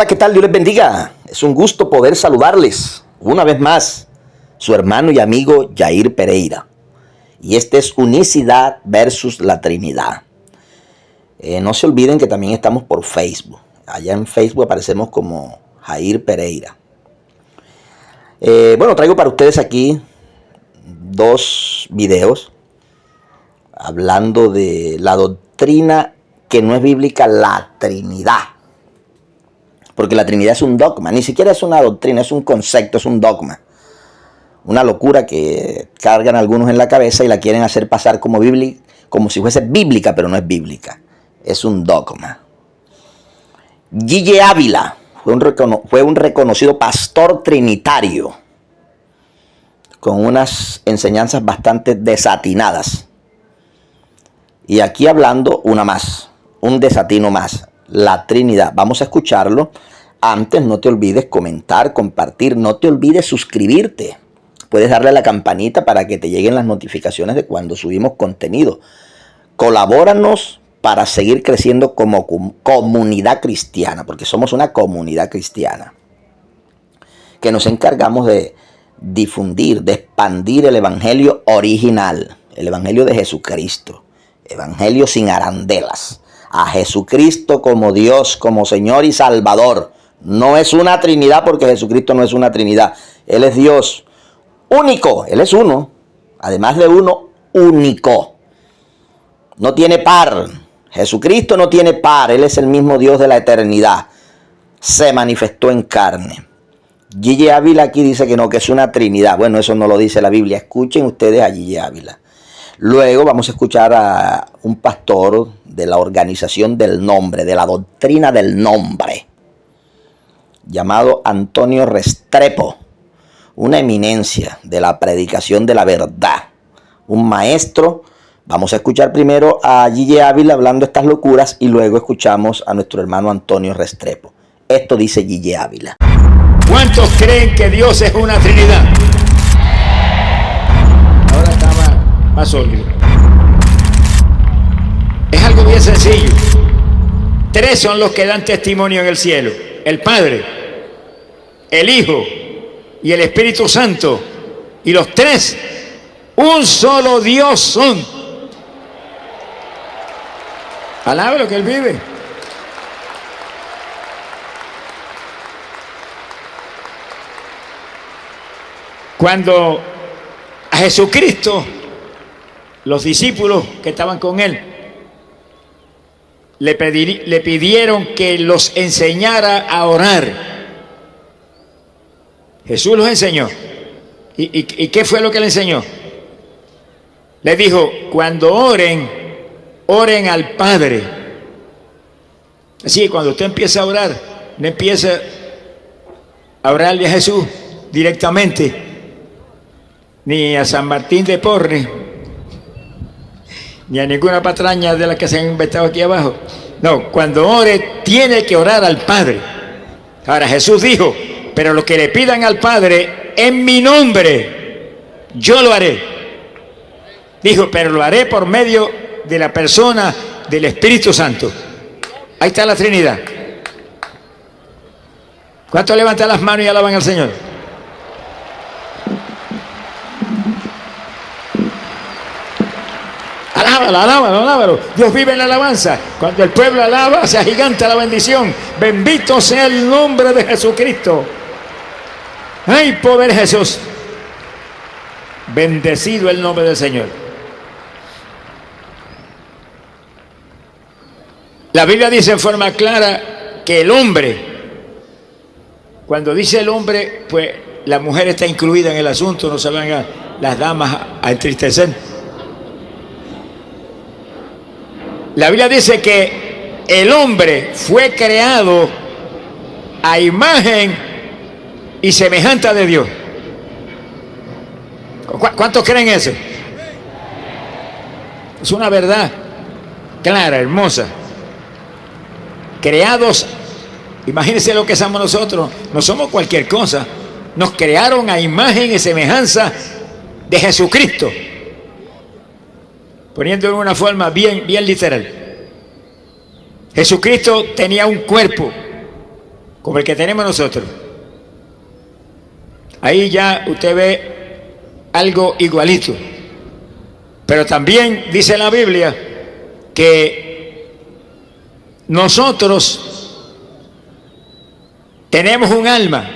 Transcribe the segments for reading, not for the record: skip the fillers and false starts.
Hola, ¿qué tal? Dios les bendiga. Es un gusto poder saludarles una vez más, su hermano y amigo Yair Pereira. Y este es Unicidad versus la Trinidad. No se olviden que también estamos por Facebook. Allá en Facebook aparecemos como Jair Pereira. Traigo para ustedes aquí dos videos hablando de la doctrina que no es bíblica, la Trinidad. Porque la Trinidad es un dogma, ni siquiera es una doctrina, es un concepto, es un dogma. Una locura que cargan algunos en la cabeza y la quieren hacer pasar como bíblica, como si fuese bíblica, pero no es bíblica. Es un dogma. G.J. Ávila fue un reconocido pastor trinitario con unas enseñanzas bastante desatinadas. Y aquí hablando una más, un desatino más, la Trinidad. Vamos a escucharlo. Antes no te olvides comentar, compartir, no te olvides suscribirte. Puedes darle a la campanita para que te lleguen las notificaciones de cuando subimos contenido. Colabóranos para seguir creciendo como comunidad cristiana, porque somos una comunidad cristiana que nos encargamos de difundir, de expandir el evangelio original, el evangelio de Jesucristo, evangelio sin arandelas, a Jesucristo como Dios, como Señor y Salvador. No es una Trinidad, porque Jesucristo no es una Trinidad. Él es Dios único, Él es uno, además de uno, único. No tiene par. Jesucristo no tiene par. Él es el mismo Dios de la eternidad. Se manifestó en carne. G.J. Ávila aquí dice que no, que es una Trinidad. Bueno, eso no lo dice la Biblia. Escuchen ustedes a G.J. Ávila. Luego vamos a escuchar a un pastor de la organización del nombre, de la doctrina del nombre, llamado Antonio Restrepo, una eminencia de la predicación de la verdad, un maestro. Vamos a escuchar primero a G.J. Ávila hablando estas locuras y luego escuchamos a nuestro hermano Antonio Restrepo. Esto dice G.J. Ávila. ¿Cuántos creen que Dios es una Trinidad? Ahora está más sólido. Es algo bien sencillo. Tres son los que dan testimonio en el cielo: el Padre, el Hijo y el Espíritu Santo. Y los tres, un solo Dios son. Alaba lo que Él vive. Cuando a Jesucristo, los discípulos que estaban con Él, le pidieron que los enseñara a orar, Jesús los enseñó. ¿Y qué fue lo que le enseñó? Le dijo: cuando oren, oren al Padre. Así, cuando usted empieza a orar, no empieza a orarle a Jesús directamente, ni a San Martín de Porres, ni a ninguna patraña de las que se han inventado aquí abajo. No, cuando ore, tiene que orar al Padre. Ahora, Jesús dijo: pero lo que le pidan al Padre en mi nombre, yo lo haré. Dijo: pero lo haré por medio de la persona del Espíritu Santo. Ahí está la Trinidad. ¿Cuántos levantan las manos y alaban al Señor? Alábalo. Dios vive en la alabanza. Cuando el pueblo alaba, se agiganta la bendición. Bendito sea el nombre de Jesucristo. ¡Ay, poder Jesús! Bendecido el nombre del Señor. La Biblia dice en forma clara que el hombre, cuando dice el hombre, pues la mujer está incluida en el asunto, no se vengan las damas a entristecer. La Biblia dice que el hombre fue creado a imagen y semejanza de Dios. ¿Cuántos creen eso? Es una verdad clara, hermosa. Creados, imagínense lo que somos nosotros. No somos cualquier cosa. Nos crearon a imagen y semejanza de Jesucristo, poniéndolo de una forma bien literal. Jesucristo tenía un cuerpo, como el que tenemos nosotros. Ahí ya usted ve algo igualito. Pero también dice la Biblia que nosotros tenemos un alma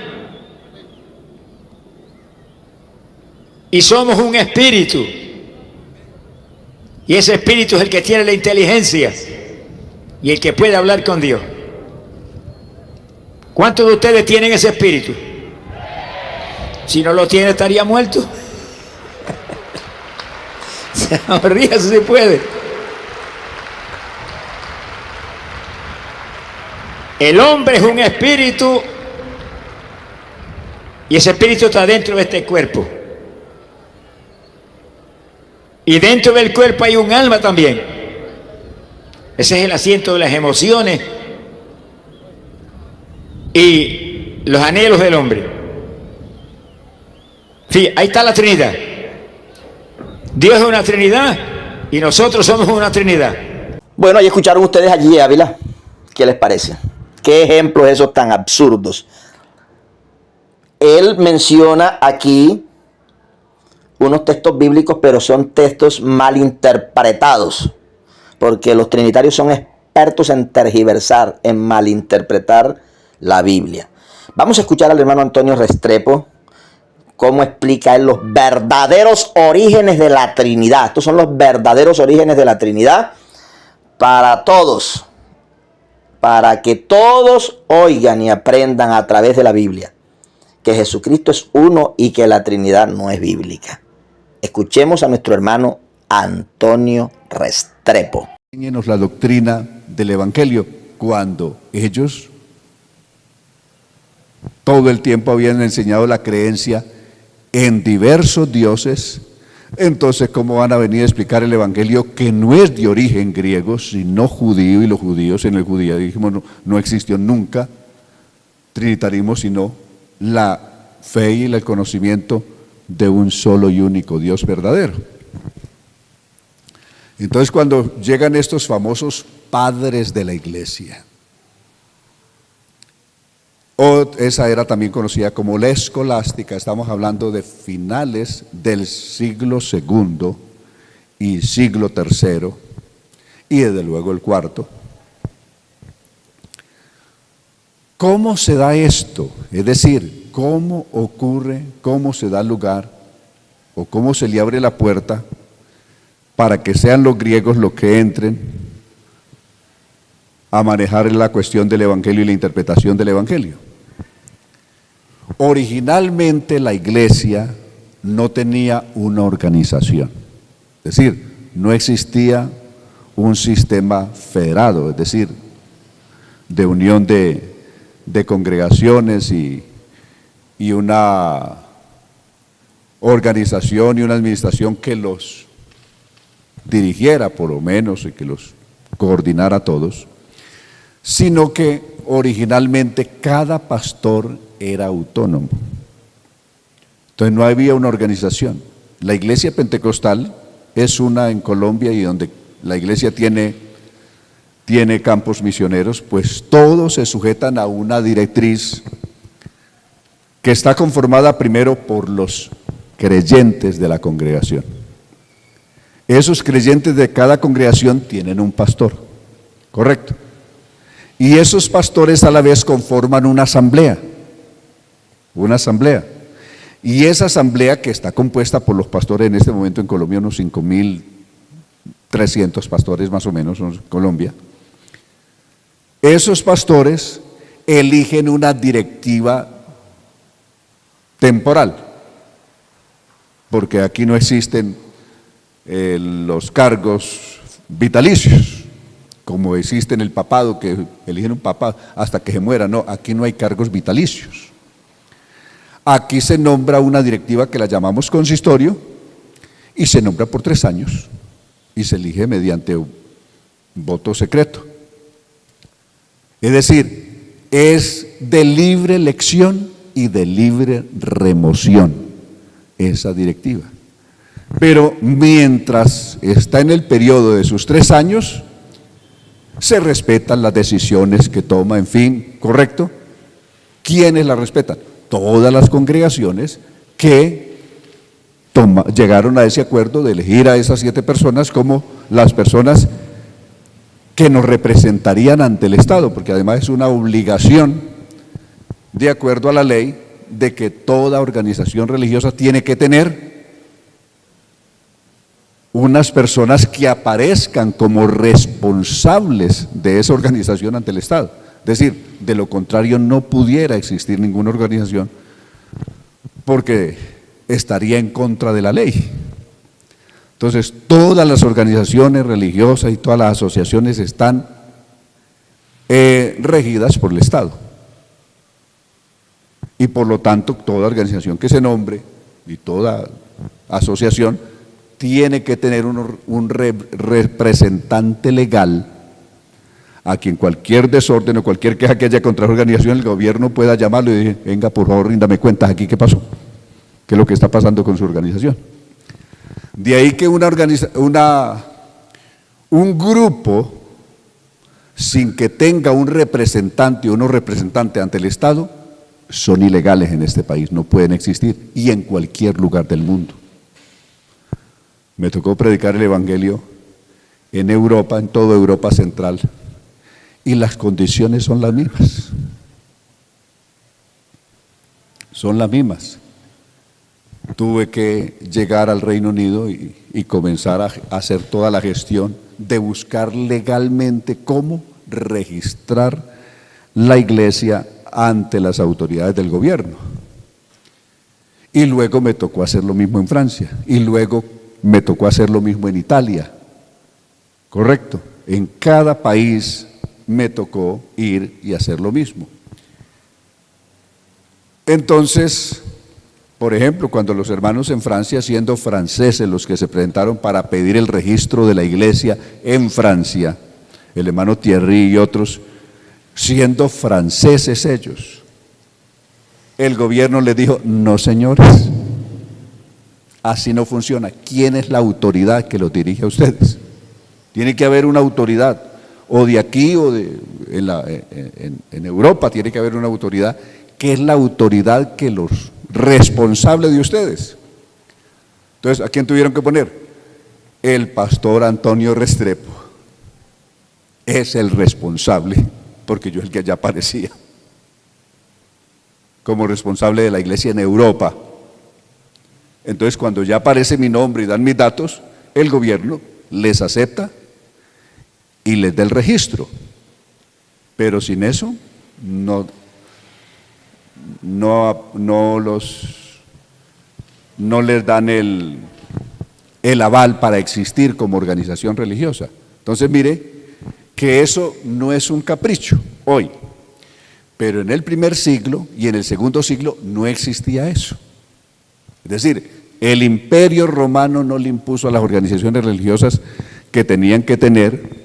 y somos un espíritu. Y ese espíritu es el que tiene la inteligencia y el que puede hablar con Dios. ¿Cuántos de ustedes tienen ese espíritu? Si no lo tiene, estaría muerto. Ríase si puede. El hombre es un espíritu y ese espíritu está dentro de este cuerpo. Y dentro del cuerpo hay un alma también. Ese es el asiento de las emociones y los anhelos del hombre. Sí, ahí está la Trinidad. Dios es una Trinidad y nosotros somos una Trinidad. Bueno, ahí escucharon ustedes allí, Ávila. ¿Qué les parece? ¿Qué ejemplos esos tan absurdos? Él menciona aquí unos textos bíblicos, pero son textos mal interpretados, porque los trinitarios son expertos en tergiversar, en malinterpretar la Biblia. Vamos a escuchar al hermano Antonio Restrepo, cómo explica él los verdaderos orígenes de la Trinidad. Estos son los verdaderos orígenes de la Trinidad para todos, para que todos oigan y aprendan a través de la Biblia que Jesucristo es uno y que la Trinidad no es bíblica. Escuchemos a nuestro hermano Antonio Restrepo. Enséñenos la doctrina del Evangelio, cuando ellos todo el tiempo habían enseñado la creencia en diversos dioses. Entonces, ¿cómo van a venir a explicar el Evangelio que no es de origen griego, sino judío? Y los judíos, en el judaísmo no existió nunca trinitarismo, sino la fe y el conocimiento de un solo y único Dios verdadero. Entonces, cuando llegan estos famosos padres de la iglesia, esa era también conocida como la escolástica, estamos hablando de finales del siglo II y siglo III, y desde luego el IV. ¿Cómo se da esto? Es decir, ¿cómo ocurre, cómo se da lugar, o cómo se le abre la puerta para que sean los griegos los que entren a manejar la cuestión del Evangelio y la interpretación del Evangelio? Originalmente la iglesia no tenía una organización, es decir, no existía un sistema federado, es decir, de unión de congregaciones y una organización y una administración que los dirigiera por lo menos y que los coordinara a todos, sino que originalmente cada pastor era autónomo. Entonces no había una organización. La iglesia pentecostal es una en Colombia, y donde la iglesia tiene campos misioneros, pues todos se sujetan a una directriz que está conformada primero por los creyentes de la congregación. Esos creyentes de cada congregación tienen un pastor, ¿correcto? Y esos pastores a la vez conforman una asamblea. Y esa asamblea, que está compuesta por los pastores, en este momento en Colombia unos 5.300 pastores más o menos en Colombia, esos pastores eligen una directiva temporal, porque aquí no existen los cargos vitalicios, como existe en el papado, que eligen un papa hasta que se muera. No, aquí no hay cargos vitalicios. Aquí se nombra una directiva que la llamamos consistorio, y se nombra por 3 años, y se elige mediante un voto secreto. Es decir, es de libre elección y de libre remoción esa directiva. Pero mientras está en el periodo de sus 3 años, se respetan las decisiones que toma, en fin, ¿correcto? ¿Quiénes la respetan? Todas las congregaciones que llegaron a ese acuerdo de elegir a esas 7 personas como las personas que nos representarían ante el Estado, porque además es una obligación, de acuerdo a la ley, de que toda organización religiosa tiene que tener unas personas que aparezcan como responsables de esa organización ante el Estado. Es decir, de lo contrario no pudiera existir ninguna organización porque estaría en contra de la ley. Entonces, todas las organizaciones religiosas y todas las asociaciones están regidas por el Estado. Y por lo tanto, toda organización que se nombre y toda asociación tiene que tener un representante legal a quien cualquier desorden o cualquier queja que haya contra la organización, el gobierno pueda llamarlo y decir: venga, por favor, ríndame cuentas aquí, ¿qué pasó? ¿Qué es lo que está pasando con su organización? De ahí que un grupo, sin que tenga un representante o unos representantes ante el Estado, son ilegales en este país, no pueden existir, y en cualquier lugar del mundo. Me tocó predicar el Evangelio en Europa, en toda Europa Central, y las condiciones son las mismas. Son las mismas. Tuve que llegar al Reino Unido y comenzar a hacer toda la gestión de buscar legalmente cómo registrar la iglesia ante las autoridades del gobierno. Y luego me tocó hacer lo mismo en Francia, y luego me tocó hacer lo mismo en Italia. ¿Correcto? En cada país me tocó ir y hacer lo mismo. Entonces, por ejemplo, cuando los hermanos en Francia, siendo franceses los que se presentaron para pedir el registro de la iglesia en Francia, el hermano Thierry y otros, siendo franceses ellos, el gobierno les dijo: no, señores, así no funciona. ¿Quién es la autoridad que los dirige a ustedes? Tiene que haber una autoridad, o de aquí o en Europa tiene que haber una autoridad que es la autoridad que los responsable de ustedes. Entonces, ¿a quién tuvieron que poner? El pastor Antonio Restrepo es el responsable, porque yo es el que ya aparecía como responsable de la iglesia en Europa. Entonces, cuando ya aparece mi nombre y dan mis datos, el gobierno les acepta y les da el registro. Pero sin eso, no les dan el aval para existir como organización religiosa. Entonces, mire que eso no es un capricho hoy, pero en el primer siglo y en el segundo siglo no existía eso. Es decir, el Imperio Romano no le impuso a las organizaciones religiosas que tenían que tener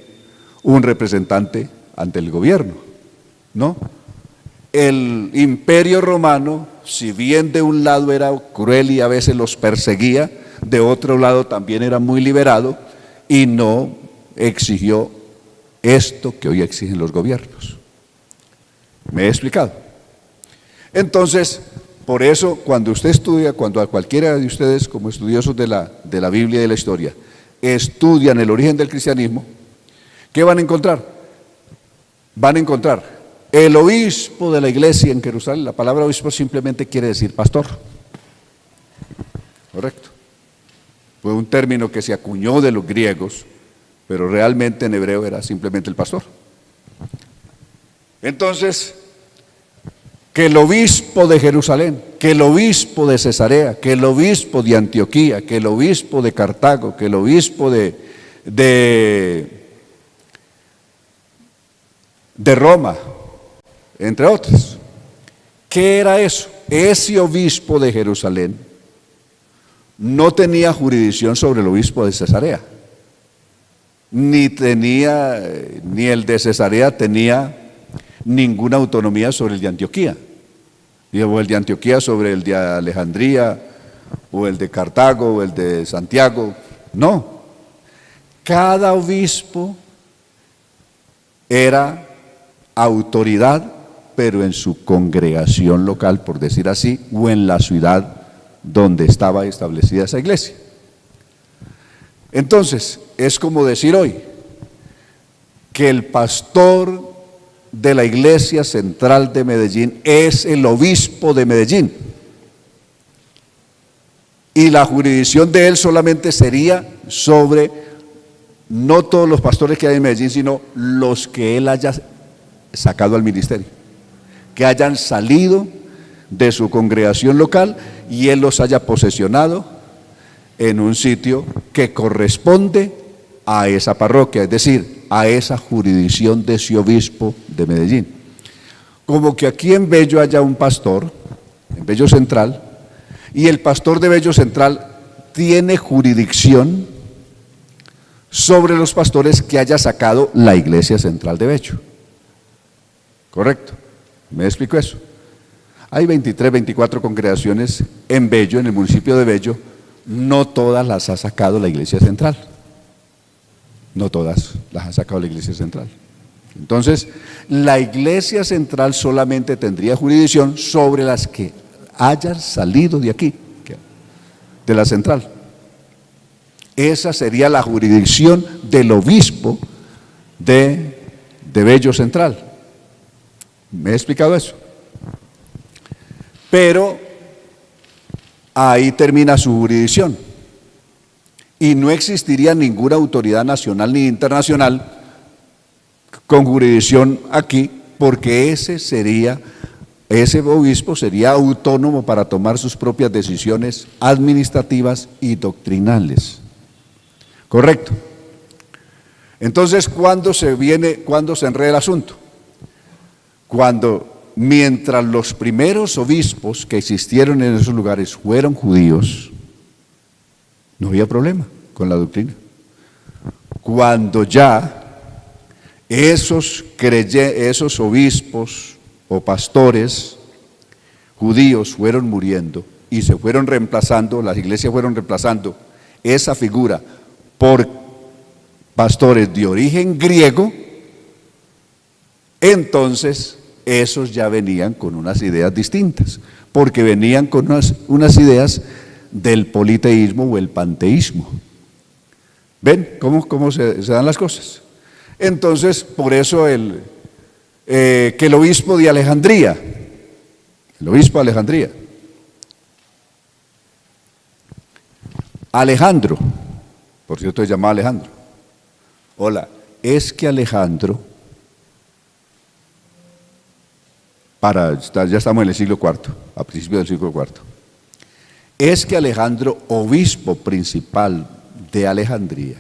un representante ante el gobierno, ¿no? El Imperio Romano, si bien de un lado era cruel y a veces los perseguía, de otro lado también era muy liberado y no exigió esto que hoy exigen los gobiernos. ¿Me he explicado? Entonces, por eso, cuando usted estudia, cuando a cualquiera de ustedes, como estudiosos de la Biblia y de la historia, estudian el origen del cristianismo, ¿qué van a encontrar? Van a encontrar el obispo de la iglesia en Jerusalén. La palabra obispo simplemente quiere decir pastor. Correcto. Fue un término que se acuñó de los griegos, pero realmente en hebreo era simplemente el pastor. Entonces, que el obispo de Jerusalén, que el obispo de Cesarea, que el obispo de Antioquía, que el obispo de Cartago, que el obispo de Roma, entre otros. ¿Qué era eso? Ese obispo de Jerusalén no tenía jurisdicción sobre el obispo de Cesarea, ni el de Cesarea tenía ninguna autonomía sobre el de Antioquía, o el de Antioquía sobre el de Alejandría, o el de Cartago, o el de Santiago. No, cada obispo era autoridad pero en su congregación local, por decir así, o en la ciudad donde estaba establecida esa iglesia. Entonces, es como decir hoy que el pastor de la Iglesia Central de Medellín es el obispo de Medellín, y la jurisdicción de él solamente sería sobre no todos los pastores que hay en Medellín, sino los que él haya sacado al ministerio, que hayan salido de su congregación local y él los haya posesionado en un sitio que corresponde a esa parroquia, es decir, a esa jurisdicción de ese obispo de Medellín. Como que aquí en Bello haya un pastor, en Bello Central, y el pastor de Bello Central tiene jurisdicción sobre los pastores que haya sacado la Iglesia Central de Bello. ¿Correcto? ¿Me explico eso? Hay 23, 24 congregaciones en Bello, en el municipio de Bello, no todas las ha sacado la Iglesia Central. No todas las ha sacado la Iglesia Central. Entonces, la Iglesia Central solamente tendría jurisdicción sobre las que hayan salido de aquí, de la central. Esa sería la jurisdicción del obispo de Bello Central. ¿Me he explicado eso? Pero ahí termina su jurisdicción y no existiría ninguna autoridad nacional ni internacional con jurisdicción aquí, porque ese obispo sería autónomo para tomar sus propias decisiones administrativas y doctrinales. ¿Correcto? Entonces, ¿cuándo se enreda el asunto? Cuando, mientras los primeros obispos que existieron en esos lugares fueron judíos, no había problema con la doctrina. Cuando ya esos obispos o pastores judíos fueron muriendo y se fueron reemplazando, las iglesias fueron reemplazando esa figura por pastores de origen griego, entonces esos ya venían con unas ideas distintas, porque venían con unas ideas del politeísmo o el panteísmo. ¿Ven cómo se dan las cosas? Entonces, por eso que el obispo de Alejandría, Alejandro, por cierto se llama Alejandro. Hola, es que Alejandro, ya estamos en el siglo IV, a principios del siglo IV, es que Alejandro, obispo principal de Alejandría,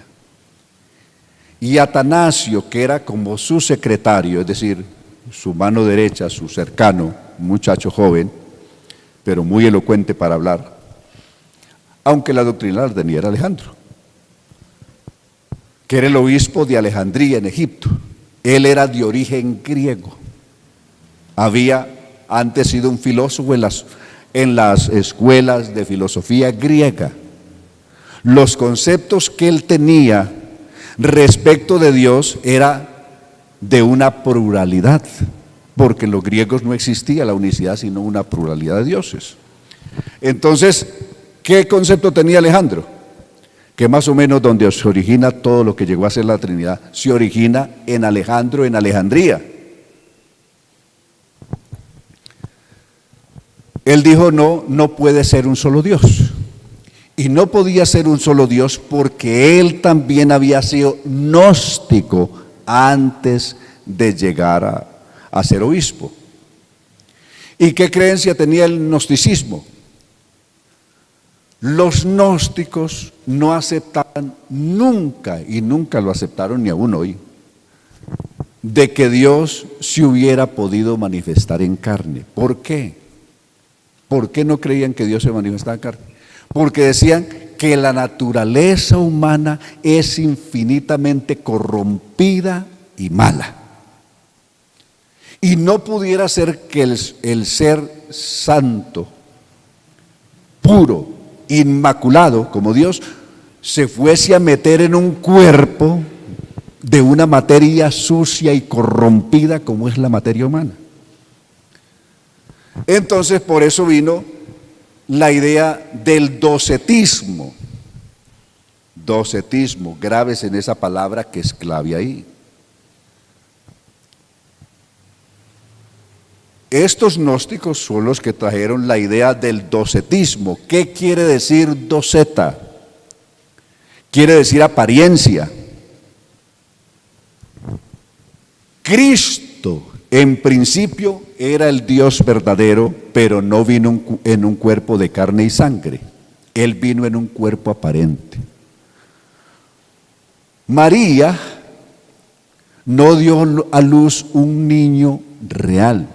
y Atanasio, que era como su secretario, es decir, su mano derecha, su cercano, un muchacho joven, pero muy elocuente para hablar, aunque la doctrina la tenía era Alejandro, que era el obispo de Alejandría en Egipto. Él era de origen griego, había antes sido un filósofo en las escuelas de filosofía griega. Los conceptos que él tenía respecto de Dios era de una pluralidad, porque en los griegos no existía la unicidad, sino una pluralidad de dioses. Entonces, ¿qué concepto tenía Alejandro? Que más o menos donde se origina todo lo que llegó a ser la Trinidad, se origina en Alejandro, en Alejandría. Él dijo, no puede ser un solo Dios. Y no podía ser un solo Dios porque él también había sido gnóstico antes de llegar a ser obispo. ¿Y qué creencia tenía el gnosticismo? Los gnósticos no aceptaban nunca, y nunca lo aceptaron ni aún hoy, de que Dios se hubiera podido manifestar en carne. ¿Por qué? ¿Por qué no creían que Dios se manifestaba en carne? Porque decían que la naturaleza humana es infinitamente corrompida y mala. Y no pudiera ser que el ser santo, puro, inmaculado como Dios, se fuese a meter en un cuerpo de una materia sucia y corrompida como es la materia humana. Entonces, por eso vino la idea del docetismo. Docetismo, graves en esa palabra que es clave ahí. Estos gnósticos son los que trajeron la idea del docetismo. ¿Qué quiere decir doceta? Quiere decir apariencia. Cristo, en principio, era el Dios verdadero, pero no vino en un cuerpo de carne y sangre. Él vino en un cuerpo aparente. María no dio a luz un niño real,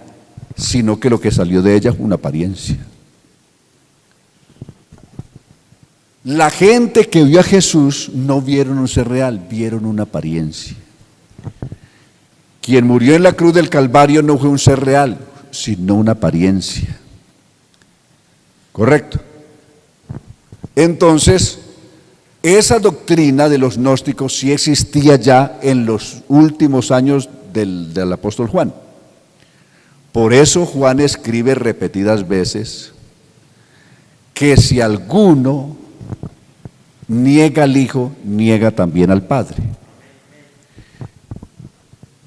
sino que lo que salió de ella fue una apariencia. La gente que vio a Jesús no vieron un ser real, vieron una apariencia. Quien murió en la cruz del Calvario no fue un ser real, sino una apariencia. ¿Correcto? Entonces, esa doctrina de los gnósticos sí existía ya en los últimos años del apóstol Juan. Por eso Juan escribe repetidas veces que si alguno niega al Hijo, niega también al Padre.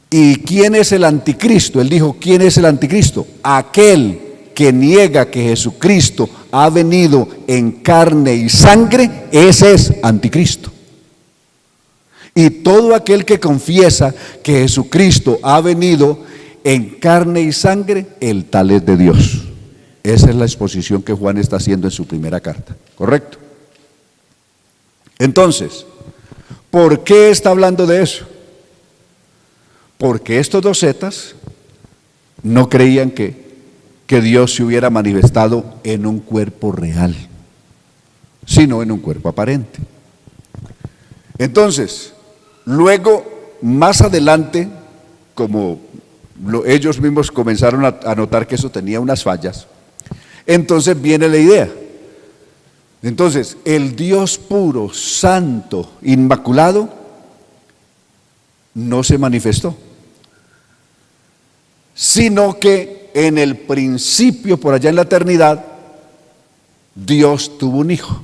¿Y quién es el anticristo? Él dijo, ¿quién es el anticristo? Aquel que niega que Jesucristo ha venido en carne y sangre, ese es anticristo. Y todo aquel que confiesa que Jesucristo ha venido en carne y sangre, el tal es de Dios. Esa es la exposición que Juan está haciendo en su primera carta, ¿correcto? Entonces, ¿por qué está hablando de eso? Porque estos docetas no creían que Dios se hubiera manifestado en un cuerpo real, sino en un cuerpo aparente. Entonces, luego, más adelante, como ellos mismos comenzaron a notar que eso tenía unas fallas, entonces viene la idea. Entonces, el Dios puro, santo, inmaculado, no se manifestó, sino que en el principio, por allá en la eternidad, Dios tuvo un hijo.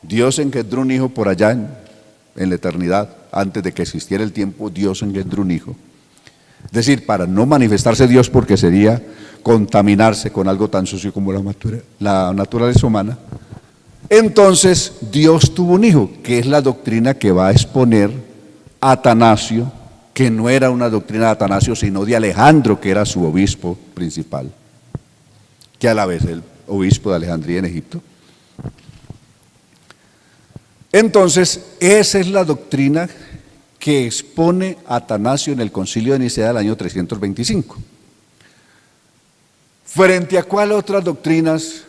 Dios engendró un hijo por allá en la eternidad, antes de que existiera el tiempo, Dios engendró un hijo. Es decir, para no manifestarse Dios, porque sería contaminarse con algo tan sucio como la naturaleza humana. Entonces Dios tuvo un hijo, que es la doctrina que va a exponer Atanasio, que no era una doctrina de Atanasio, sino de Alejandro, que era su obispo principal, que a la vez el obispo de Alejandría en Egipto. Entonces, esa es la doctrina que expone Atanasio en el Concilio de Nicea del año 325. ¿Frente a cuál otras doctrinas,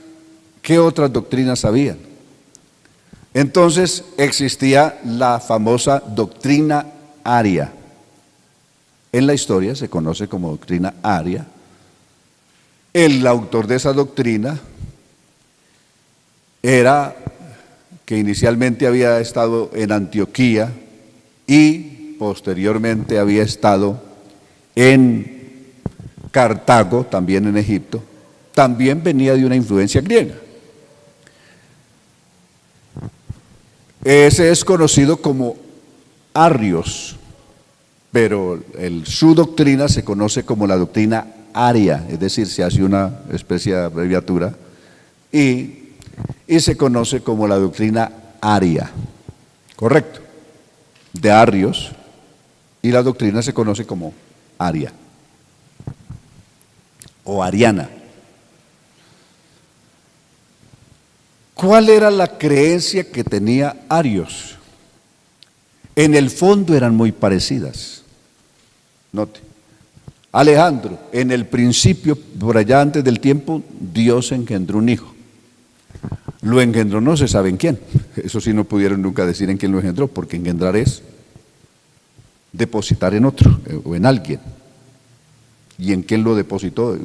qué otras doctrinas habían? Entonces existía la famosa doctrina aria. En la historia se conoce como doctrina aria. El autor de esa doctrina era que inicialmente había estado en Antioquía y posteriormente había estado en Cartago, también en Egipto. También venía de una influencia griega. Ese es conocido como Arrios, pero su doctrina se conoce como la doctrina aria, es decir, se hace una especie de abreviatura y se conoce como la doctrina aria, correcto, de Arrios, y la doctrina se conoce como aria o ariana. ¿Cuál era la creencia que tenía Arrios? En el fondo eran muy parecidas. Note, Alejandro, en el principio, por allá antes del tiempo, Dios engendró un hijo. Lo engendró no se sabe en quién. Eso sí no pudieron nunca decir en quién lo engendró, porque engendrar es depositar en otro o en alguien. ¿Y en quién lo depositó?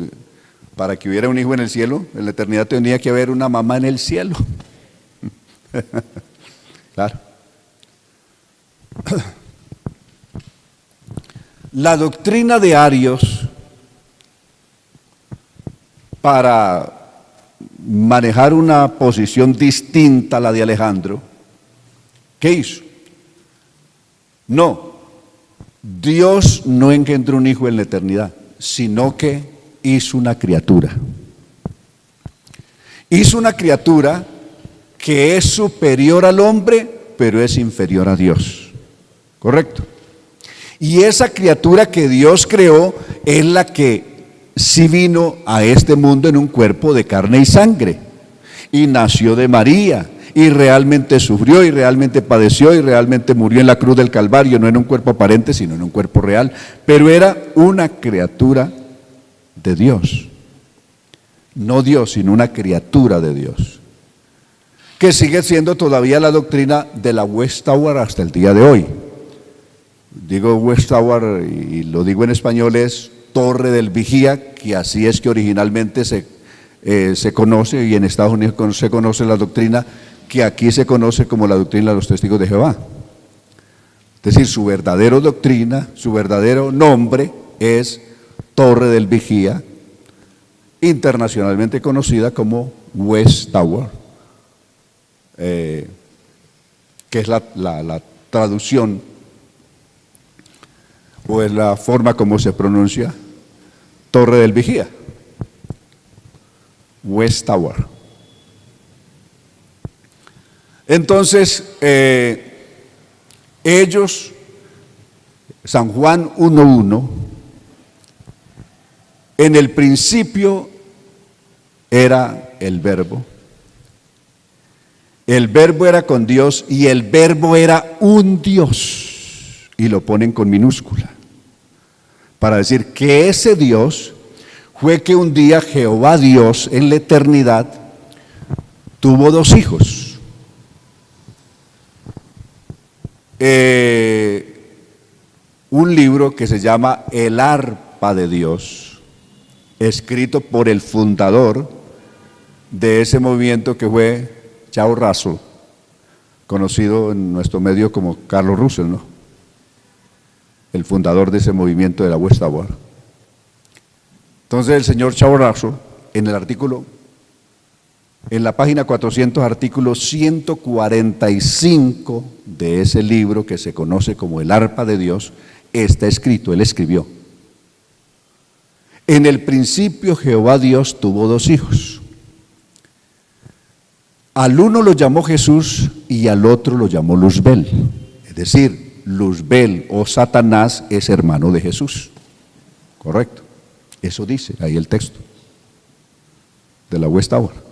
Para que hubiera un hijo en el cielo, en la eternidad tenía que haber una mamá en el cielo. Claro. La doctrina de Arrios para manejar una posición distinta a la de Alejandro, ¿qué hizo? No, Dios no engendró un hijo en la eternidad, sino que hizo una criatura. Hizo una criatura que es superior al hombre, pero es inferior a Dios. ¿Correcto? Y esa criatura que Dios creó es la que sí vino a este mundo en un cuerpo de carne y sangre. Y nació de María, y realmente sufrió, y realmente padeció, y realmente murió en la cruz del Calvario, no en un cuerpo aparente, sino en un cuerpo real. Pero era una criatura de Dios. No Dios, sino una criatura de Dios, que sigue siendo todavía la doctrina de la Watchtower hasta el día de hoy. Digo Watchtower y lo digo en español, es Torre del Vigía, que así es que originalmente se conoce, y en Estados Unidos se conoce la doctrina que aquí se conoce como la doctrina de los testigos de Jehová. Es decir, su verdadera doctrina, su verdadero nombre es Torre del Vigía, internacionalmente conocida como Watchtower, que es la traducción o es la forma como se pronuncia Torre del Vigía, Watchtower. Entonces, ellos, San Juan 1:1, en el principio era el Verbo era con Dios y el Verbo era un Dios, y lo ponen con minúscula, para decir que ese Dios fue que un día Jehová Dios en la eternidad tuvo dos hijos. Un libro que se llama El Arpa de Dios, escrito por el fundador de ese movimiento que fue Charles Russell, conocido en nuestro medio como Carlos Russell, ¿no? El fundador de ese movimiento de la Watchtower. Entonces el señor Charles Russell, en el artículo, en la página 400, artículo 145 de ese libro que se conoce como El Arpa de Dios, está escrito, él escribió: en el principio Jehová Dios tuvo dos hijos. Al uno lo llamó Jesús y al otro lo llamó Luzbel. Es decir, Luzbel o Satanás es hermano de Jesús. Correcto. Eso dice ahí el texto de la Watchtower.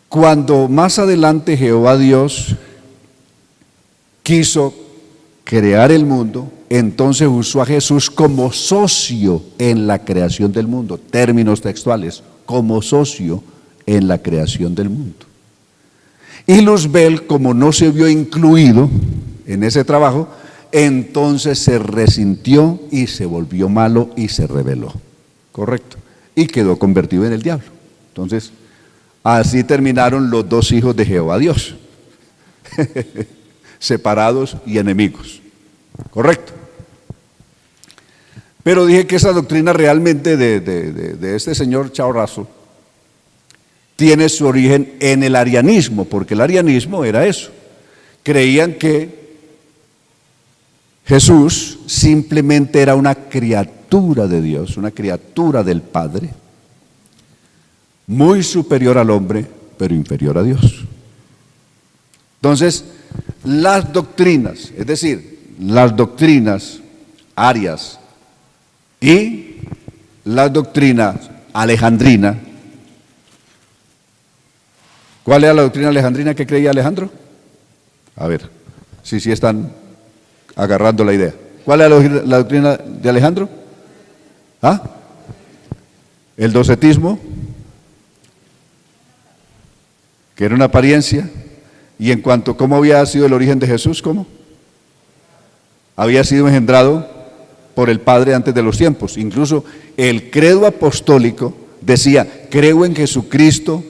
Cuando más adelante Jehová Dios quiso crear el mundo, entonces usó a Jesús como socio en la creación del mundo. Términos textuales: como socio en la creación del mundo. Y Luzbel, como no se vio incluido en ese trabajo, entonces se resintió y se volvió malo y se rebeló. Correcto. Y quedó convertido en el diablo. Entonces, así terminaron los dos hijos de Jehová Dios, separados y enemigos. Correcto. Pero dije que esa doctrina realmente de este señor Charles Russell tiene su origen en el arianismo, porque el arianismo era eso. Creían que Jesús simplemente era una criatura de Dios, una criatura del Padre, muy superior al hombre, pero inferior a Dios. Entonces, las doctrinas, es decir, las doctrinas arias y la doctrina alejandrina. ¿Cuál era la doctrina alejandrina que creía Alejandro? A ver, si están agarrando la idea. ¿Cuál era la doctrina de Alejandro? ¿Ah? El docetismo, que era una apariencia. Y en cuanto a cómo había sido el origen de Jesús, ¿cómo? Había sido engendrado por el Padre antes de los tiempos. Incluso el credo apostólico decía: creo en Jesucristo,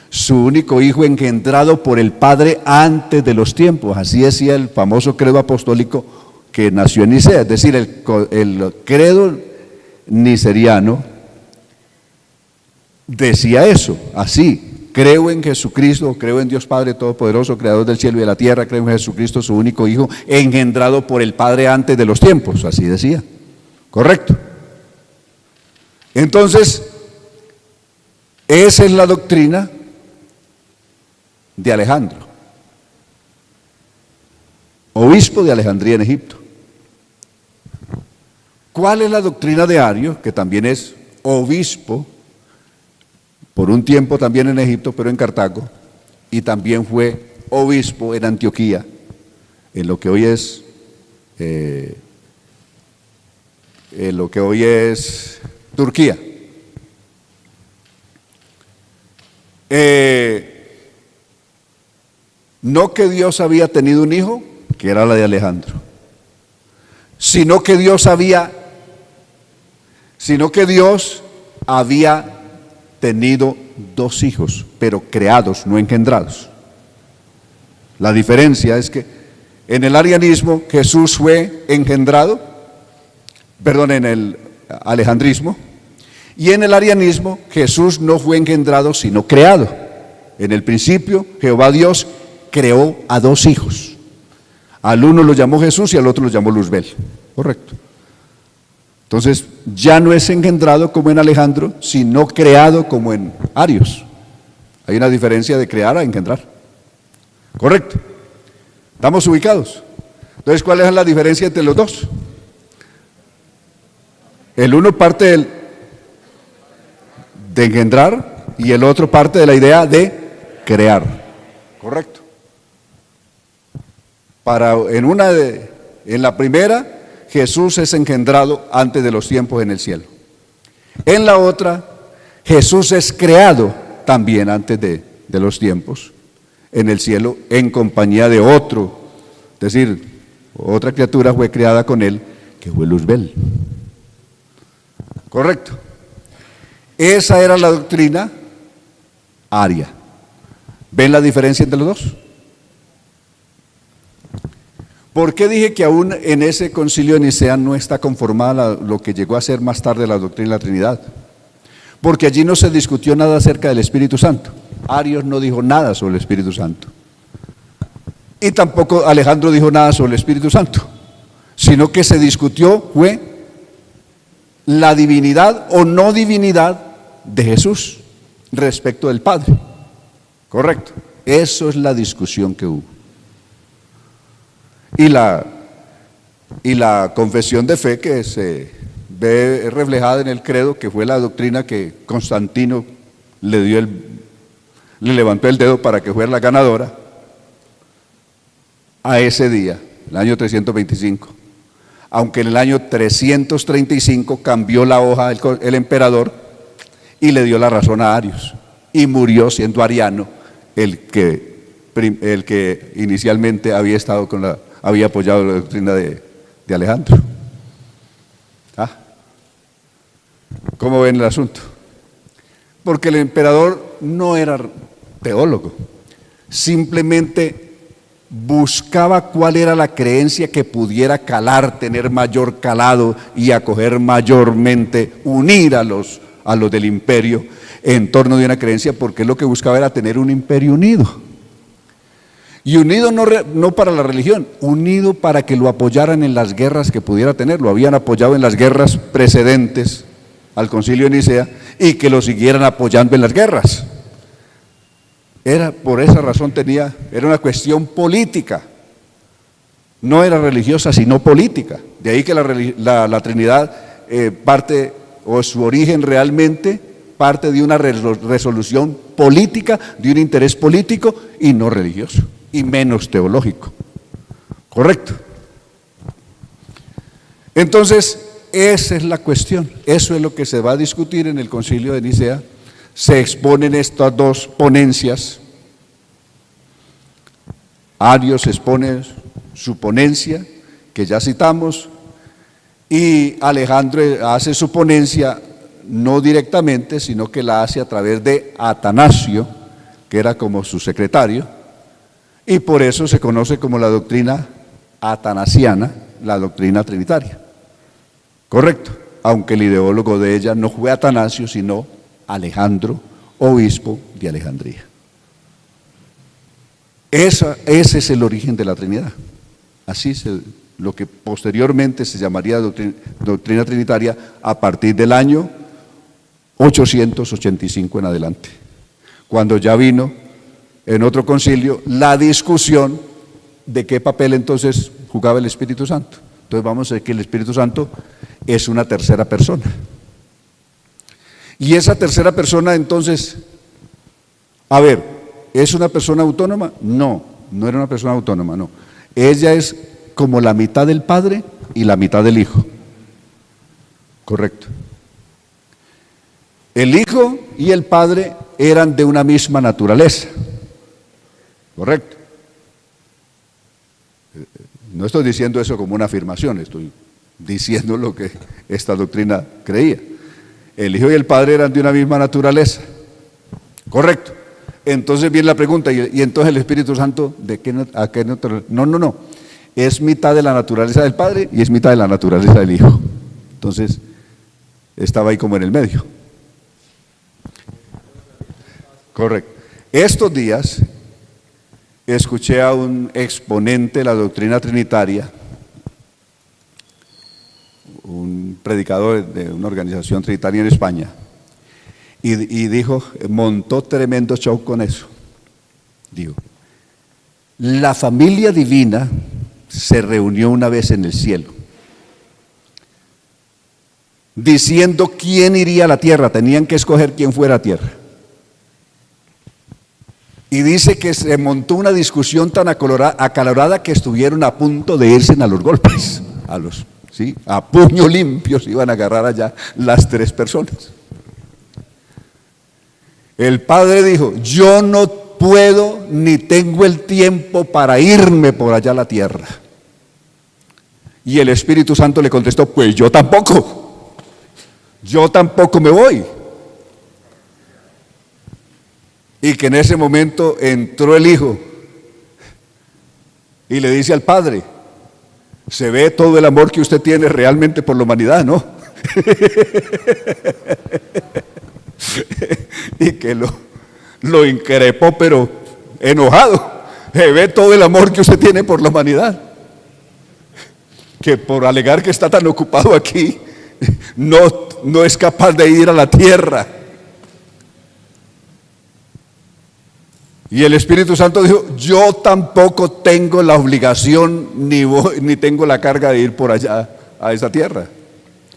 su único Hijo, engendrado por el Padre antes de los tiempos. Así decía el famoso credo apostólico que nació en Nicea. Es decir, el credo niceriano decía eso, así: creo en Jesucristo, creo en Dios Padre Todopoderoso, Creador del cielo y de la tierra, creo en Jesucristo, su único Hijo, engendrado por el Padre antes de los tiempos, así decía. Correcto. Entonces, esa es la doctrina de Alejandro, obispo de Alejandría en Egipto. ¿Cuál es la doctrina de Ario, que también es obispo, por un tiempo también en Egipto, pero en Cartago, y también fue obispo en Antioquía, en lo que hoy es Turquía? No que Dios había tenido un hijo, que era la de Alejandro, sino que Dios había tenido dos hijos, pero creados, no engendrados. La diferencia es que en el arianismo Jesús fue engendrado, en el alejandrismo, y en el arianismo Jesús no fue engendrado, sino creado. En el principio Jehová Dios creó a dos hijos. Al uno lo llamó Jesús y al otro lo llamó Luzbel. Correcto. Entonces, ya no es engendrado como en Alejandro, sino creado como en Arios. Hay una diferencia de crear a engendrar. Correcto. ¿Estamos ubicados? Entonces, ¿cuál es la diferencia entre los dos? El uno parte de engendrar y el otro parte de la idea de crear. Correcto. En la primera, Jesús es engendrado antes de los tiempos en el cielo. En la otra, Jesús es creado también antes de los tiempos en el cielo, en compañía de otro. Es decir, otra criatura fue creada con él, que fue Luzbel. Correcto. Esa era la doctrina aria. ¿Ven la diferencia entre los dos? ¿Por qué dije que aún en ese concilio de Nicea no está conformada lo que llegó a ser más tarde la doctrina de la Trinidad? Porque allí no se discutió nada acerca del Espíritu Santo. Arios no dijo nada sobre el Espíritu Santo. Y tampoco Alejandro dijo nada sobre el Espíritu Santo, sino que se discutió fue la divinidad o no divinidad de Jesús respecto del Padre. Correcto. Eso es la discusión que hubo. Y la confesión de fe que se ve reflejada en el credo, que fue la doctrina que Constantino le levantó el dedo para que fuera la ganadora a ese día, el año 325. Aunque en el año 335 cambió la hoja el emperador y le dio la razón a Arios, y murió siendo ariano el que inicialmente había apoyado la doctrina de Alejandro. ¿Cómo ven el asunto? Porque el emperador no era teólogo, simplemente buscaba cuál era la creencia que pudiera calar, tener mayor calado y acoger mayormente, unir a los del imperio en torno de una creencia, porque lo que buscaba era tener un imperio unido. Y unido no para la religión, unido para que lo apoyaran en las guerras que pudiera tener. Lo habían apoyado en las guerras precedentes al concilio de Nicea y que lo siguieran apoyando en las guerras. Por esa razón era una cuestión política, no era religiosa sino política. De ahí que la Trinidad parte, o su origen realmente parte de una resolución política, de un interés político y no religioso, y menos teológico. ¿Correcto? Entonces, esa es la cuestión, eso es lo que se va a discutir en el concilio de Nicea. Se exponen estas dos ponencias. Arios expone su ponencia, que ya citamos, y Alejandro hace su ponencia no directamente, sino que la hace a través de Atanasio, que era como su secretario, y por eso se conoce como la doctrina atanasiana, la doctrina trinitaria. ¿Correcto? aunque el ideólogo de ella no fue Atanasio, sino Alejandro, obispo de Alejandría. Ese es el origen de la Trinidad. Así lo que posteriormente se llamaría doctrina trinitaria a partir del año 885 en adelante, cuando ya vino en otro concilio la discusión de qué papel entonces jugaba el Espíritu Santo. Entonces vamos a ver que el Espíritu Santo es una tercera persona. Y esa tercera persona entonces, a ver, ¿es una persona autónoma? No, no era una persona autónoma, no. Ella es como la mitad del Padre y la mitad del Hijo. Correcto. El Hijo y el Padre eran de una misma naturaleza. Correcto. No estoy diciendo eso como una afirmación, estoy diciendo lo que esta doctrina creía. El Hijo y el Padre eran de una misma naturaleza. Correcto. Entonces viene la pregunta, ¿y entonces el Espíritu Santo de qué, a qué naturaleza? No. Es mitad de la naturaleza del Padre y es mitad de la naturaleza del Hijo. Entonces, estaba ahí como en el medio. Correcto. Estos días escuché a un exponente de la doctrina trinitaria, un predicador de una organización trinitaria en España, y dijo, montó tremendo show con eso. Digo, la familia divina se reunió una vez en el cielo, diciendo quién iría a la tierra, tenían que escoger quién fuera a tierra. Y dice que se montó una discusión tan acalorada que estuvieron a punto de irse a los golpes, a puño limpio se iban a agarrar allá las tres personas. El padre dijo, yo no puedo ni tengo el tiempo para irme por allá a la tierra. Y el Espíritu Santo le contestó, pues yo tampoco me voy. Y que en ese momento entró el Hijo y le dice al Padre, se ve todo el amor que usted tiene realmente por la humanidad, ¿no? Y que lo increpó, pero enojado. Se ve todo el amor que usted tiene por la humanidad, que por alegar que está tan ocupado aquí, no es capaz de ir a la tierra. Y el Espíritu Santo dijo, yo tampoco tengo la obligación ni tengo la carga de ir por allá a esa tierra.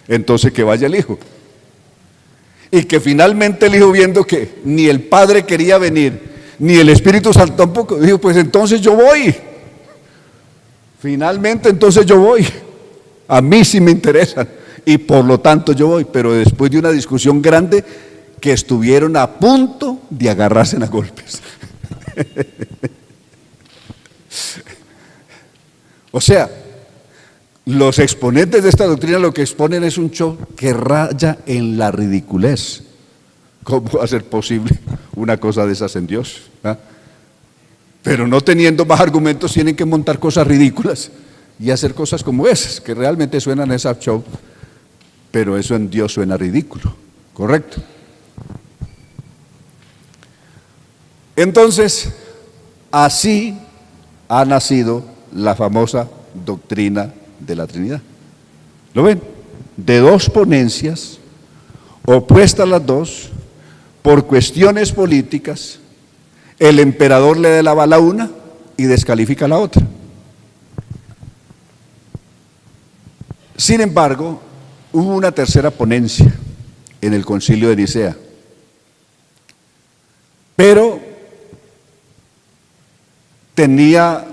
Entonces que vaya el Hijo. Y que finalmente el Hijo, viendo que ni el Padre quería venir, ni el Espíritu Santo tampoco, dijo, pues entonces yo voy. Finalmente entonces yo voy. A mí sí me interesan y por lo tanto yo voy. Pero después de una discusión grande que estuvieron a punto de agarrarse a golpes. O sea, los exponentes de esta doctrina lo que exponen es un show que raya en la ridiculez. ¿Cómo va a ser posible una cosa de esas en Dios? ¿Ah? Pero no teniendo más argumentos tienen que montar cosas ridículas y hacer cosas como esas, que realmente suenan a esa show, pero eso en Dios suena ridículo, ¿correcto? Entonces, así ha nacido la famosa doctrina de la Trinidad. ¿Lo ven? De dos ponencias, opuestas las dos, por cuestiones políticas, el emperador le da la bala a una y descalifica a la otra. Sin embargo, hubo una tercera ponencia en el Concilio de Nicea, pero tenía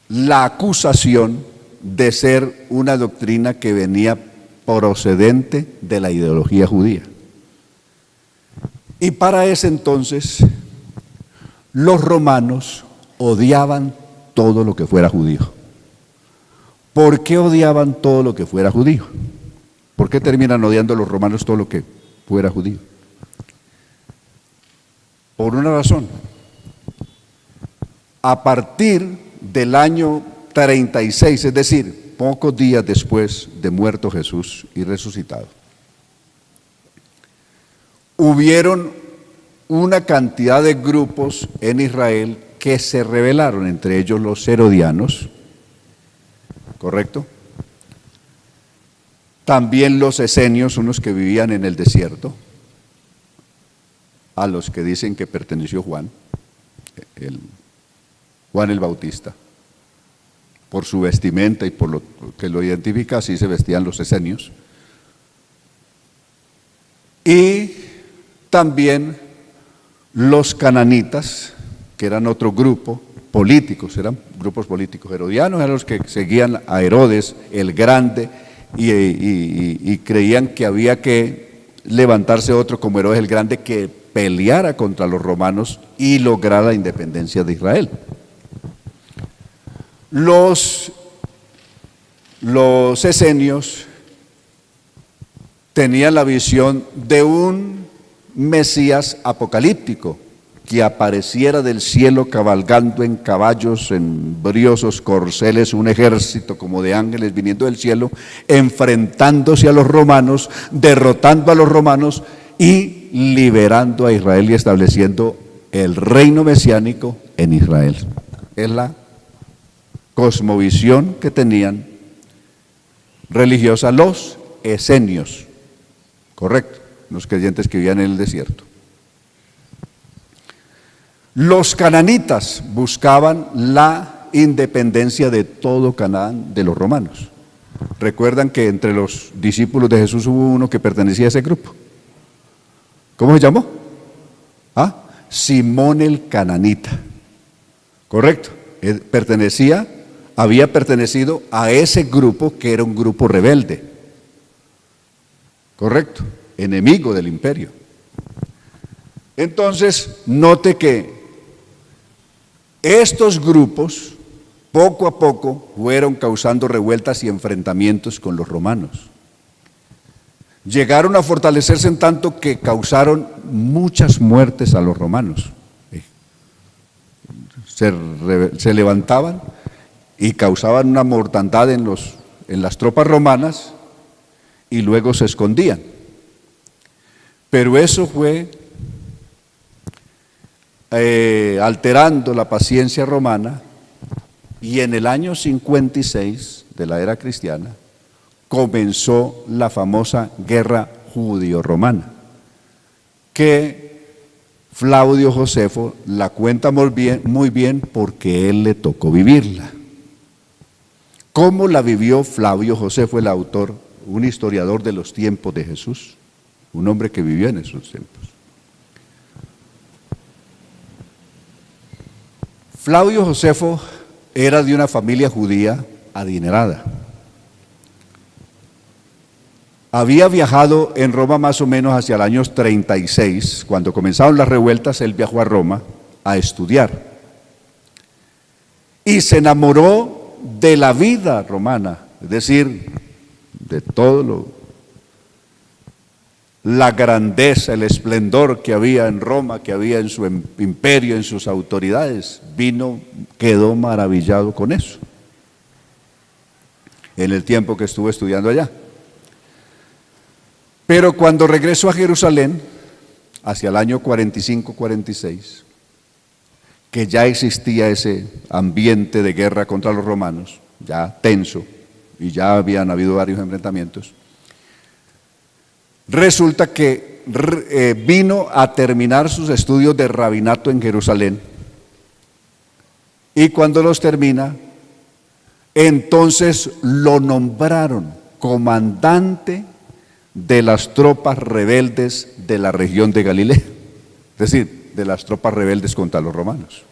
la acusación de ser una doctrina que venía procedente de la ideología judía. Y para ese entonces, los romanos odiaban todo lo que fuera judío. ¿Por qué odiaban todo lo que fuera judío? ¿Por qué terminan odiando los romanos todo lo que fuera judío? Por una razón. A partir del año 36, es decir, pocos días después de muerto Jesús y resucitado, hubieron una cantidad de grupos en Israel que se rebelaron, entre ellos los herodianos, ¿correcto? También los esenios, unos que vivían en el desierto, a los que dicen que perteneció Juan el Bautista. Por su vestimenta y por lo que lo identifica, así se vestían los esenios. Y también los cananitas, que eran otro grupo políticos, eran grupos políticos. Herodianos eran los que seguían a Herodes el Grande y creían que había que levantarse otro como Herodes el Grande que peleara contra los romanos y lograra la independencia de Israel. Los esenios tenían la visión de un Mesías apocalíptico que apareciera del cielo cabalgando en caballos, en briosos corceles, un ejército como de ángeles viniendo del cielo, enfrentándose a los romanos, derrotando a los romanos y liberando a Israel y estableciendo el reino mesiánico en Israel. Es la cosmovisión que tenían religiosa los esenios, correcto, los creyentes que vivían en el desierto. Los cananitas buscaban la independencia de todo Canaán de los romanos. Recuerdan que entre los discípulos de Jesús hubo uno que pertenecía a ese grupo. ¿Cómo se llamó? Simón el Cananita. Correcto. Él había pertenecido a ese grupo que era un grupo rebelde. Correcto. Enemigo del imperio. Entonces, note que estos grupos poco a poco fueron causando revueltas y enfrentamientos con los romanos. Llegaron a fortalecerse en tanto que causaron muchas muertes a los romanos. Se levantaban y causaban una mortandad en las tropas romanas y luego se escondían. Pero eso fue alterando la paciencia romana, y en el año 56 de la era cristiana comenzó la famosa guerra judío-romana, que Flavio Josefo la cuenta muy bien porque él le tocó vivirla. ¿Cómo la vivió Flavio Josefo, el autor, un historiador de los tiempos de Jesús, un hombre que vivió en esos tiempos? Flavio Josefo era de una familia judía adinerada. Había viajado en Roma más o menos hacia el año 36, cuando comenzaron las revueltas. Él viajó a Roma a estudiar y se enamoró de la vida romana, es decir, de todo la grandeza, el esplendor que había en Roma, que había en su imperio, en sus autoridades. Quedó maravillado con eso en el tiempo que estuvo estudiando allá. Pero cuando regresó a Jerusalén, hacia el año 45-46, que ya existía ese ambiente de guerra contra los romanos, ya tenso, y ya habían habido varios enfrentamientos, resulta que vino a terminar sus estudios de rabinato en Jerusalén, y cuando los termina, entonces lo nombraron comandante de las tropas rebeldes de la región de Galilea, es decir, de las tropas rebeldes contra los romanos.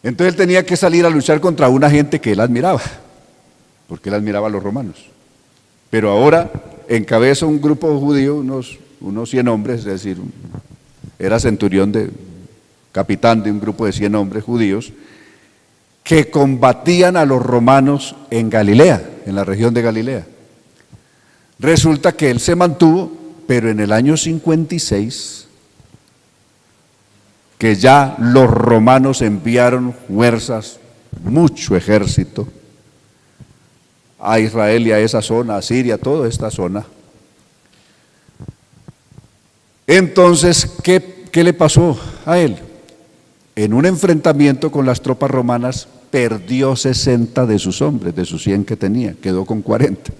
Entonces él tenía que salir a luchar contra una gente que él admiraba, porque él admiraba a los romanos. Pero ahora encabeza un grupo judío, unos 100 hombres, es decir, era capitán de un grupo de 100 hombres judíos, que combatían a los romanos en Galilea, en la región de Galilea. Resulta que él se mantuvo, pero en el año 56, que ya los romanos enviaron fuerzas mucho ejército a Israel y a esa zona, a Siria, toda esta zona. Entonces, ¿qué le pasó a él? En un enfrentamiento con las tropas romanas, perdió 60 de sus hombres, de sus 100 que tenía, quedó con 40.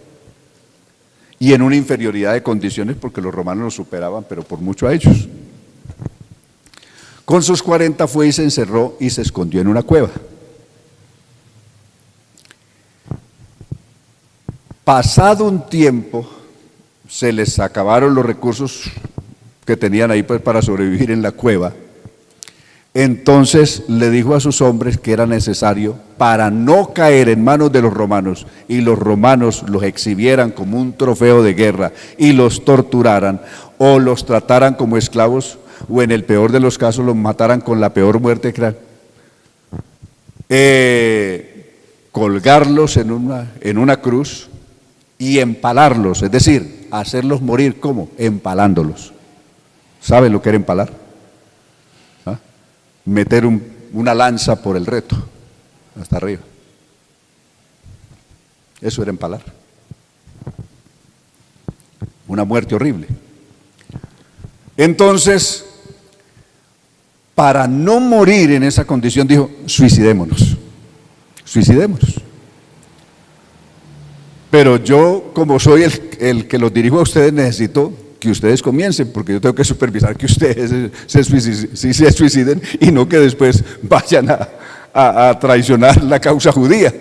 Y en una inferioridad de condiciones porque los romanos los superaban, pero por mucho a ellos. Con sus 40 fue y se encerró y se escondió en una cueva. Pasado un tiempo, se les acabaron los recursos que tenían ahí pues para sobrevivir en la cueva. Entonces le dijo a sus hombres que era necesario, para no caer en manos de los romanos y los romanos los exhibieran como un trofeo de guerra y los torturaran o los trataran como esclavos o en el peor de los casos los mataran con la peor muerte que era colgarlos en una cruz y empalarlos, es decir, hacerlos morir, ¿cómo? Empalándolos. ¿Saben lo que era empalar? Meter una lanza por el reto, hasta arriba. Eso era empalar. Una muerte horrible. Entonces, para no morir en esa condición, dijo, suicidémonos. Pero yo, como soy el que los dirijo a ustedes, necesito que ustedes comiencen, porque yo tengo que supervisar que ustedes se suiciden y no que después vayan a traicionar la causa judía.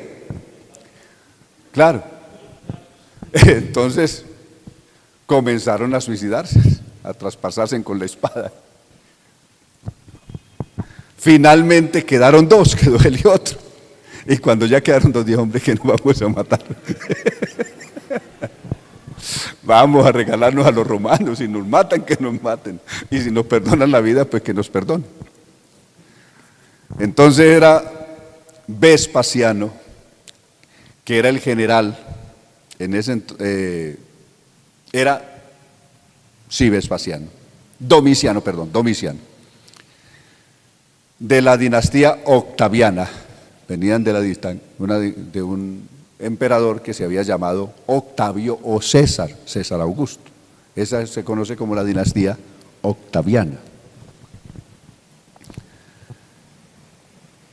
Claro. Entonces comenzaron a suicidarse, a traspasarse con la espada. Finalmente quedaron dos, quedó él y otro. Y cuando ya quedaron dos, dijo, hombre, que nos vamos a matar. Vamos a regalarnos a los romanos, si nos matan, que nos maten, y si nos perdonan la vida, pues que nos perdonen. Entonces era Vespasiano, que era el general, Domiciano, de la dinastía Octaviana. Venían de un emperador que se había llamado Octavio o César Augusto. Esa se conoce como la dinastía Octaviana.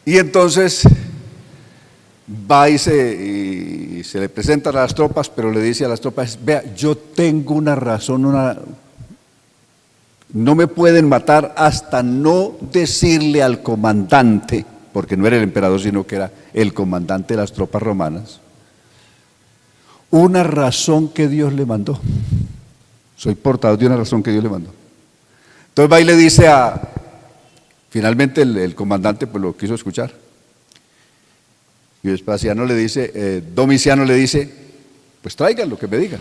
Y entonces va y se le presentan a las tropas, pero le dice a las tropas, vea, yo tengo una razón, no me pueden matar hasta no decirle al comandante, porque no era el emperador, sino que era el comandante de las tropas romanas, una razón que Dios le mandó. Soy portador de una razón que Dios le mandó. Entonces va y le dice finalmente el comandante pues lo quiso escuchar. Y Domiciano le dice, pues traigan lo que me diga.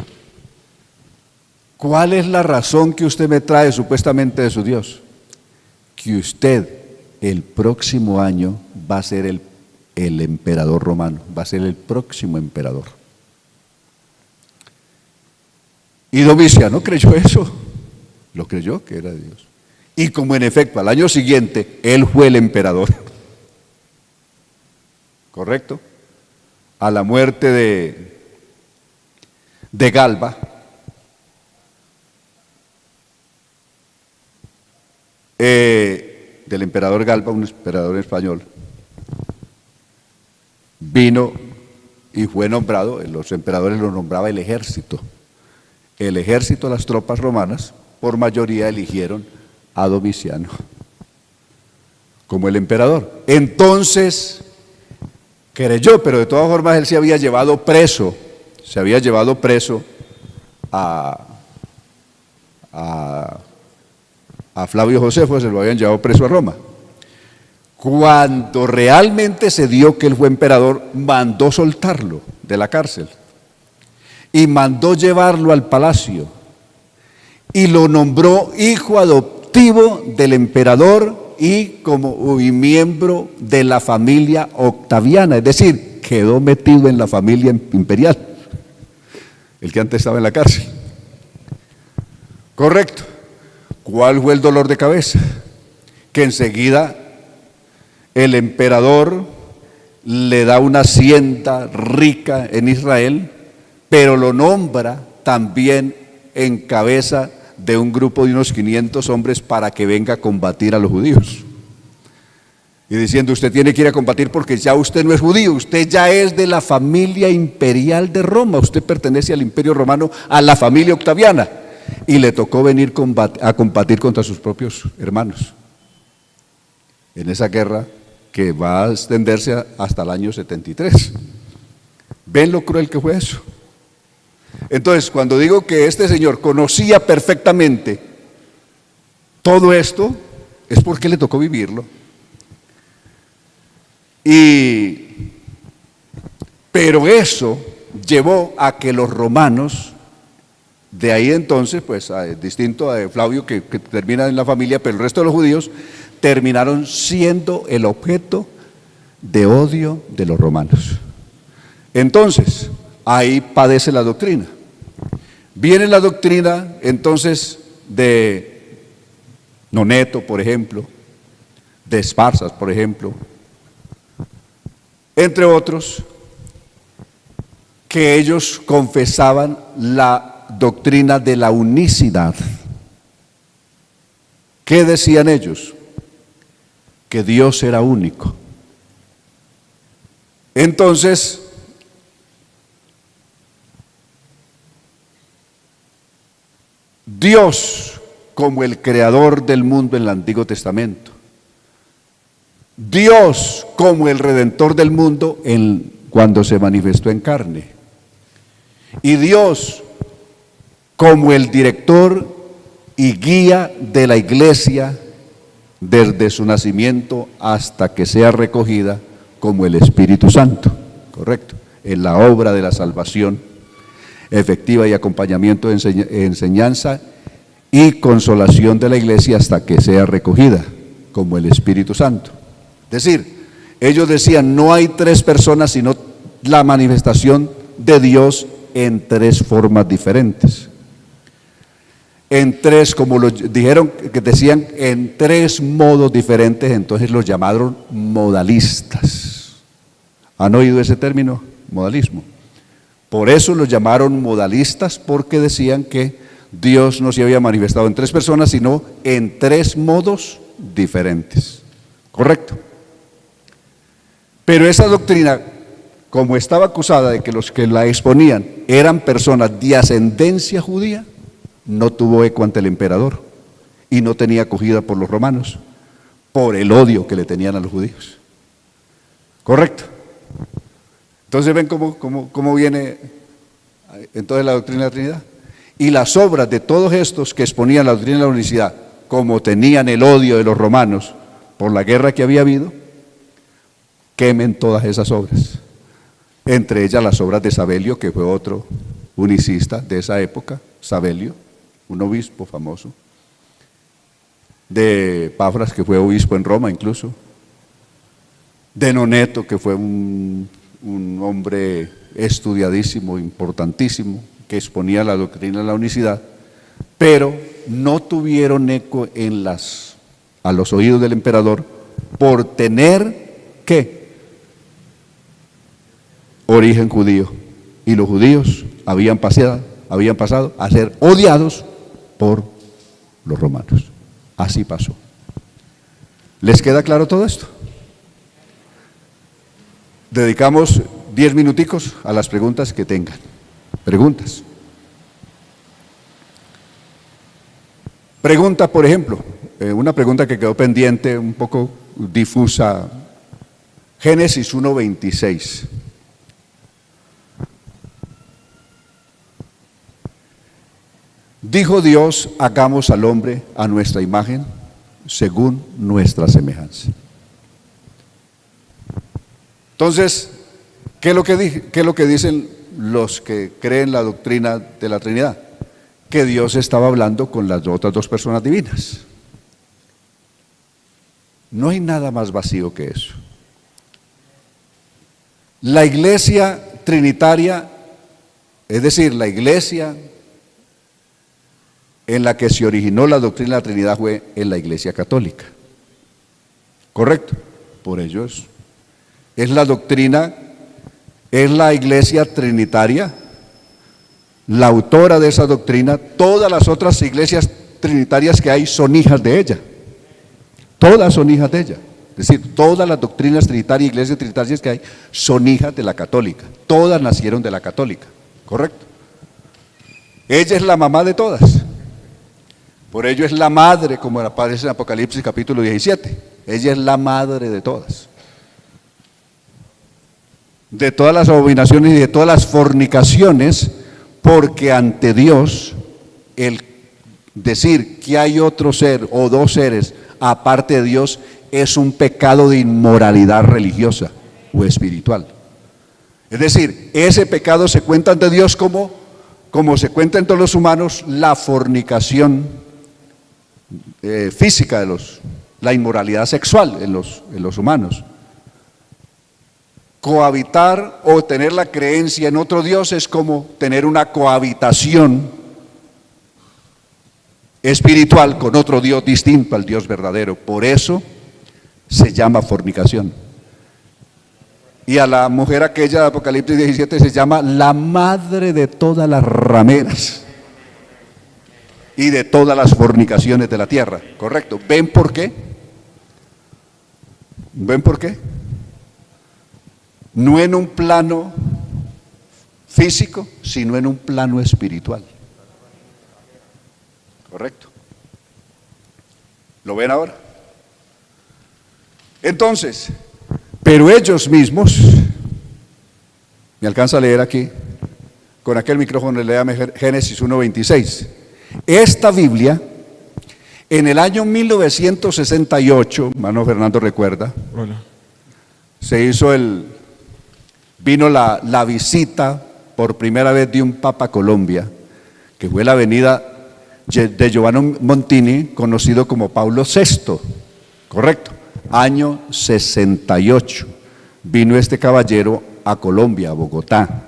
¿Cuál es la razón que usted me trae supuestamente de su Dios? Que usted el próximo año va a ser el emperador romano, va a ser el próximo emperador. Y Domiciano creyó eso, lo creyó que era de Dios. Y como en efecto al año siguiente él fue el emperador, ¿correcto? A la muerte de Galba, del emperador Galba, un emperador español, vino y fue nombrado, los emperadores lo nombraba el ejército. El ejército, las tropas romanas, por mayoría eligieron a Domiciano como el emperador. Entonces creyó, pero de todas formas él se había llevado preso a Flavio Josefo, se lo habían llevado preso a Roma. Cuando realmente se dio que él fue emperador, mandó soltarlo de la cárcel y mandó llevarlo al palacio y lo nombró hijo adoptivo del emperador y miembro de la familia octaviana, es decir, quedó metido en la familia imperial, el que antes estaba en la cárcel. Correcto. ¿Cuál fue el dolor de cabeza? Que enseguida el emperador le da una hacienda rica en Israel, pero lo nombra también en cabeza de un grupo de unos 500 hombres para que venga a combatir a los judíos. Y diciendo, usted tiene que ir a combatir porque ya usted no es judío, usted ya es de la familia imperial de Roma, usted pertenece al imperio romano, a la familia octaviana. Y le tocó venir a combatir contra sus propios hermanos en esa guerra que va a extenderse hasta el año 73. ¿Ven lo cruel que fue eso? Entonces, cuando digo que este señor conocía perfectamente todo esto, es porque le tocó vivirlo. Pero eso llevó a que los romanos, de ahí entonces, pues distinto a Flavio que termina en la familia, pero el resto de los judíos terminaron siendo el objeto de odio de los romanos. Entonces, ahí padece la doctrina. Viene la doctrina entonces de Noneto, por ejemplo, de Esparsas, por ejemplo, entre otros, que ellos confesaban la doctrina de la unicidad. ¿Qué decían ellos? Que Dios era único. Entonces, Dios como el creador del mundo en el Antiguo Testamento, Dios como el redentor del mundo cuando se manifestó en carne, y Dios como el director y guía de la iglesia desde su nacimiento hasta que sea recogida como el Espíritu Santo, correcto, en la obra de la salvación efectiva y acompañamiento de enseñanza y consolación de la iglesia hasta que sea recogida como el Espíritu Santo. Es decir, ellos decían, no hay tres personas, sino la manifestación de Dios en tres formas diferentes. En tres, como lo dijeron, que decían en tres modos diferentes, entonces los llamaron modalistas. ¿Han oído ese término? Modalismo. Por eso los llamaron modalistas, porque decían que Dios no se había manifestado en tres personas, sino en tres modos diferentes. ¿Correcto? Pero esa doctrina, como estaba acusada de que los que la exponían eran personas de ascendencia judía, no tuvo eco ante el emperador y no tenía acogida por los romanos, por el odio que le tenían a los judíos. ¿Correcto? Entonces ven cómo viene entonces la doctrina de la Trinidad. Y las obras de todos estos que exponían la doctrina de la unicidad, como tenían el odio de los romanos por la guerra que había habido, quemen todas esas obras. Entre ellas las obras de Sabelio, que fue otro unicista de esa época, Sabelio, un obispo famoso, de Pafras, que fue obispo en Roma incluso, de Noneto, que fue un hombre estudiadísimo, importantísimo, que exponía la doctrina de la unicidad, pero no tuvieron eco a los oídos del emperador por tener, ¿qué? Origen judío. Y los judíos habían pasado a ser odiados por los romanos. Así pasó. ¿Les queda claro todo esto? Dedicamos 10 minuticos a las preguntas que tengan. Preguntas. Pregunta, por ejemplo, una pregunta que quedó pendiente, un poco difusa. Génesis 1:26. Dijo Dios, hagamos al hombre a nuestra imagen, según nuestra semejanza. Entonces, ¿qué es lo que dicen los que creen la doctrina de la Trinidad? Que Dios estaba hablando con las otras dos personas divinas. No hay nada más vacío que eso. La iglesia trinitaria, es decir, la iglesia en la que se originó la doctrina de la Trinidad fue en la Iglesia Católica. ¿Correcto? Por ello es la doctrina, es la iglesia trinitaria, la autora de esa doctrina. Todas las otras iglesias trinitarias que hay son hijas de ella, todas son hijas de ella. Es decir, todas las doctrinas trinitarias, iglesias trinitarias que hay, son hijas de la católica. Todas nacieron de la católica, ¿correcto? Ella es la mamá de todas. Por ello es la madre, como aparece en Apocalipsis capítulo 17. Ella es la madre de todas. De todas las abominaciones y de todas las fornicaciones, porque ante Dios, el decir que hay otro ser o dos seres aparte de Dios es un pecado de inmoralidad religiosa o espiritual. Es decir, ese pecado se cuenta ante Dios como se cuenta entre los humanos la fornicación física de la inmoralidad sexual en los humanos. Cohabitar o tener la creencia en otro Dios es como tener una cohabitación espiritual con otro Dios distinto al Dios verdadero. Por eso se llama fornicación. Y a la mujer aquella de Apocalipsis 17 se llama la madre de todas las rameras y de todas las fornicaciones de la tierra, ¿correcto? ¿Ven por qué? ¿Ven por qué? No en un plano físico, sino en un plano espiritual. ¿Correcto? ¿Lo ven ahora? Entonces, pero ellos mismos, me alcanza a leer aquí, con aquel micrófono léame Génesis 1:26. Esta Biblia, en el año 1968, hermano Fernando recuerda, Hola. vino la visita por primera vez de un Papa a Colombia, que fue la venida de Giovanni Montini, conocido como Pablo VI, correcto, año 68, vino este caballero a Colombia, a Bogotá,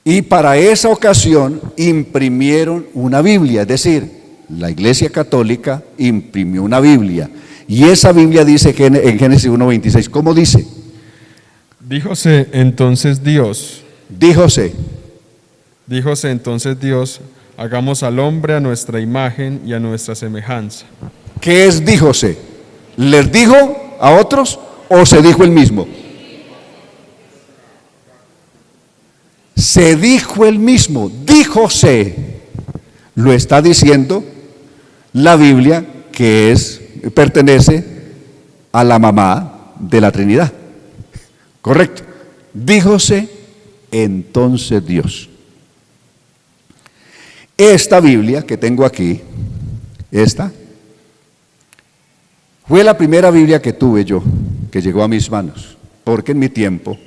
y para esa ocasión imprimieron una Biblia, es decir, la Iglesia Católica imprimió una Biblia, y esa Biblia dice en Génesis 1:26, ¿cómo dice? Díjose entonces Dios, hagamos al hombre a nuestra imagen y a nuestra semejanza. ¿Qué es díjose? ¿Les dijo a otros o se dijo él mismo? Se dijo él mismo, díjose. Lo está diciendo la Biblia, que pertenece a la mamá de la Trinidad. Correcto. Díjose entonces Dios. Esta Biblia que tengo aquí, esta, fue la primera Biblia que tuve yo, que llegó a mis manos, porque en mi tiempo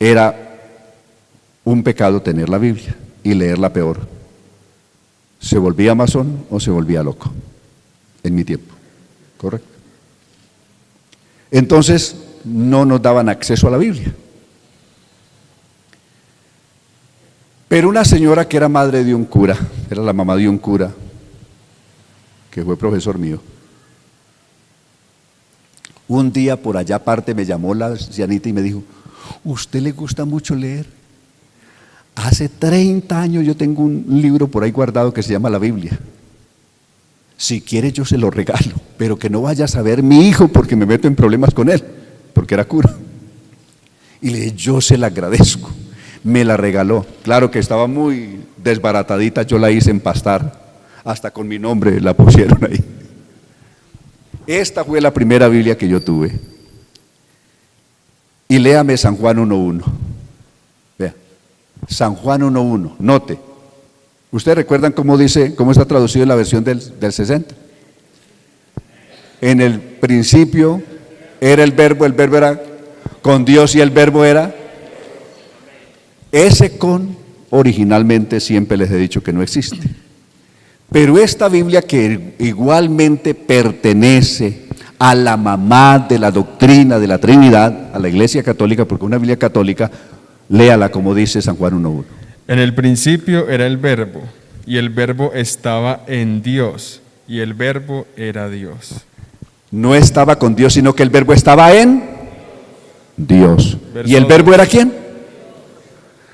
era un pecado tener la Biblia y leerla peor. Se volvía masón o se volvía loco, en mi tiempo, ¿correcto? Entonces no nos daban acceso a la Biblia. Pero una señora que era madre de un cura, era la mamá de un cura, que fue profesor mío, un día por allá aparte me llamó la ancianita y me dijo, ¿usted le gusta mucho leer? Hace 30 años yo tengo un libro por ahí guardado que se llama la Biblia. Si quiere yo se lo regalo, pero que no vaya a saber mi hijo porque me meto en problemas con él, porque era cura. Y le dije, yo se la agradezco. Me la regaló. Claro que estaba muy desbaratadita, yo la hice empastar, hasta con mi nombre la pusieron ahí. Esta fue la primera Biblia que yo tuve. Y léame San Juan 1:1. Vea, San Juan 1:1, note. ¿Ustedes recuerdan cómo está traducido en la versión del 60? En el principio era el verbo era con Dios y el verbo era. Ese con originalmente siempre les he dicho que no existe. Pero esta Biblia que igualmente pertenece a la mamá de la doctrina de la Trinidad, a la Iglesia Católica, porque una Biblia católica, léala como dice San Juan 1:1. En el principio era el verbo, y el verbo estaba en Dios, y el verbo era Dios. No estaba con Dios, sino que el verbo estaba en Dios. Verso ¿Y el verbo 2. era quién?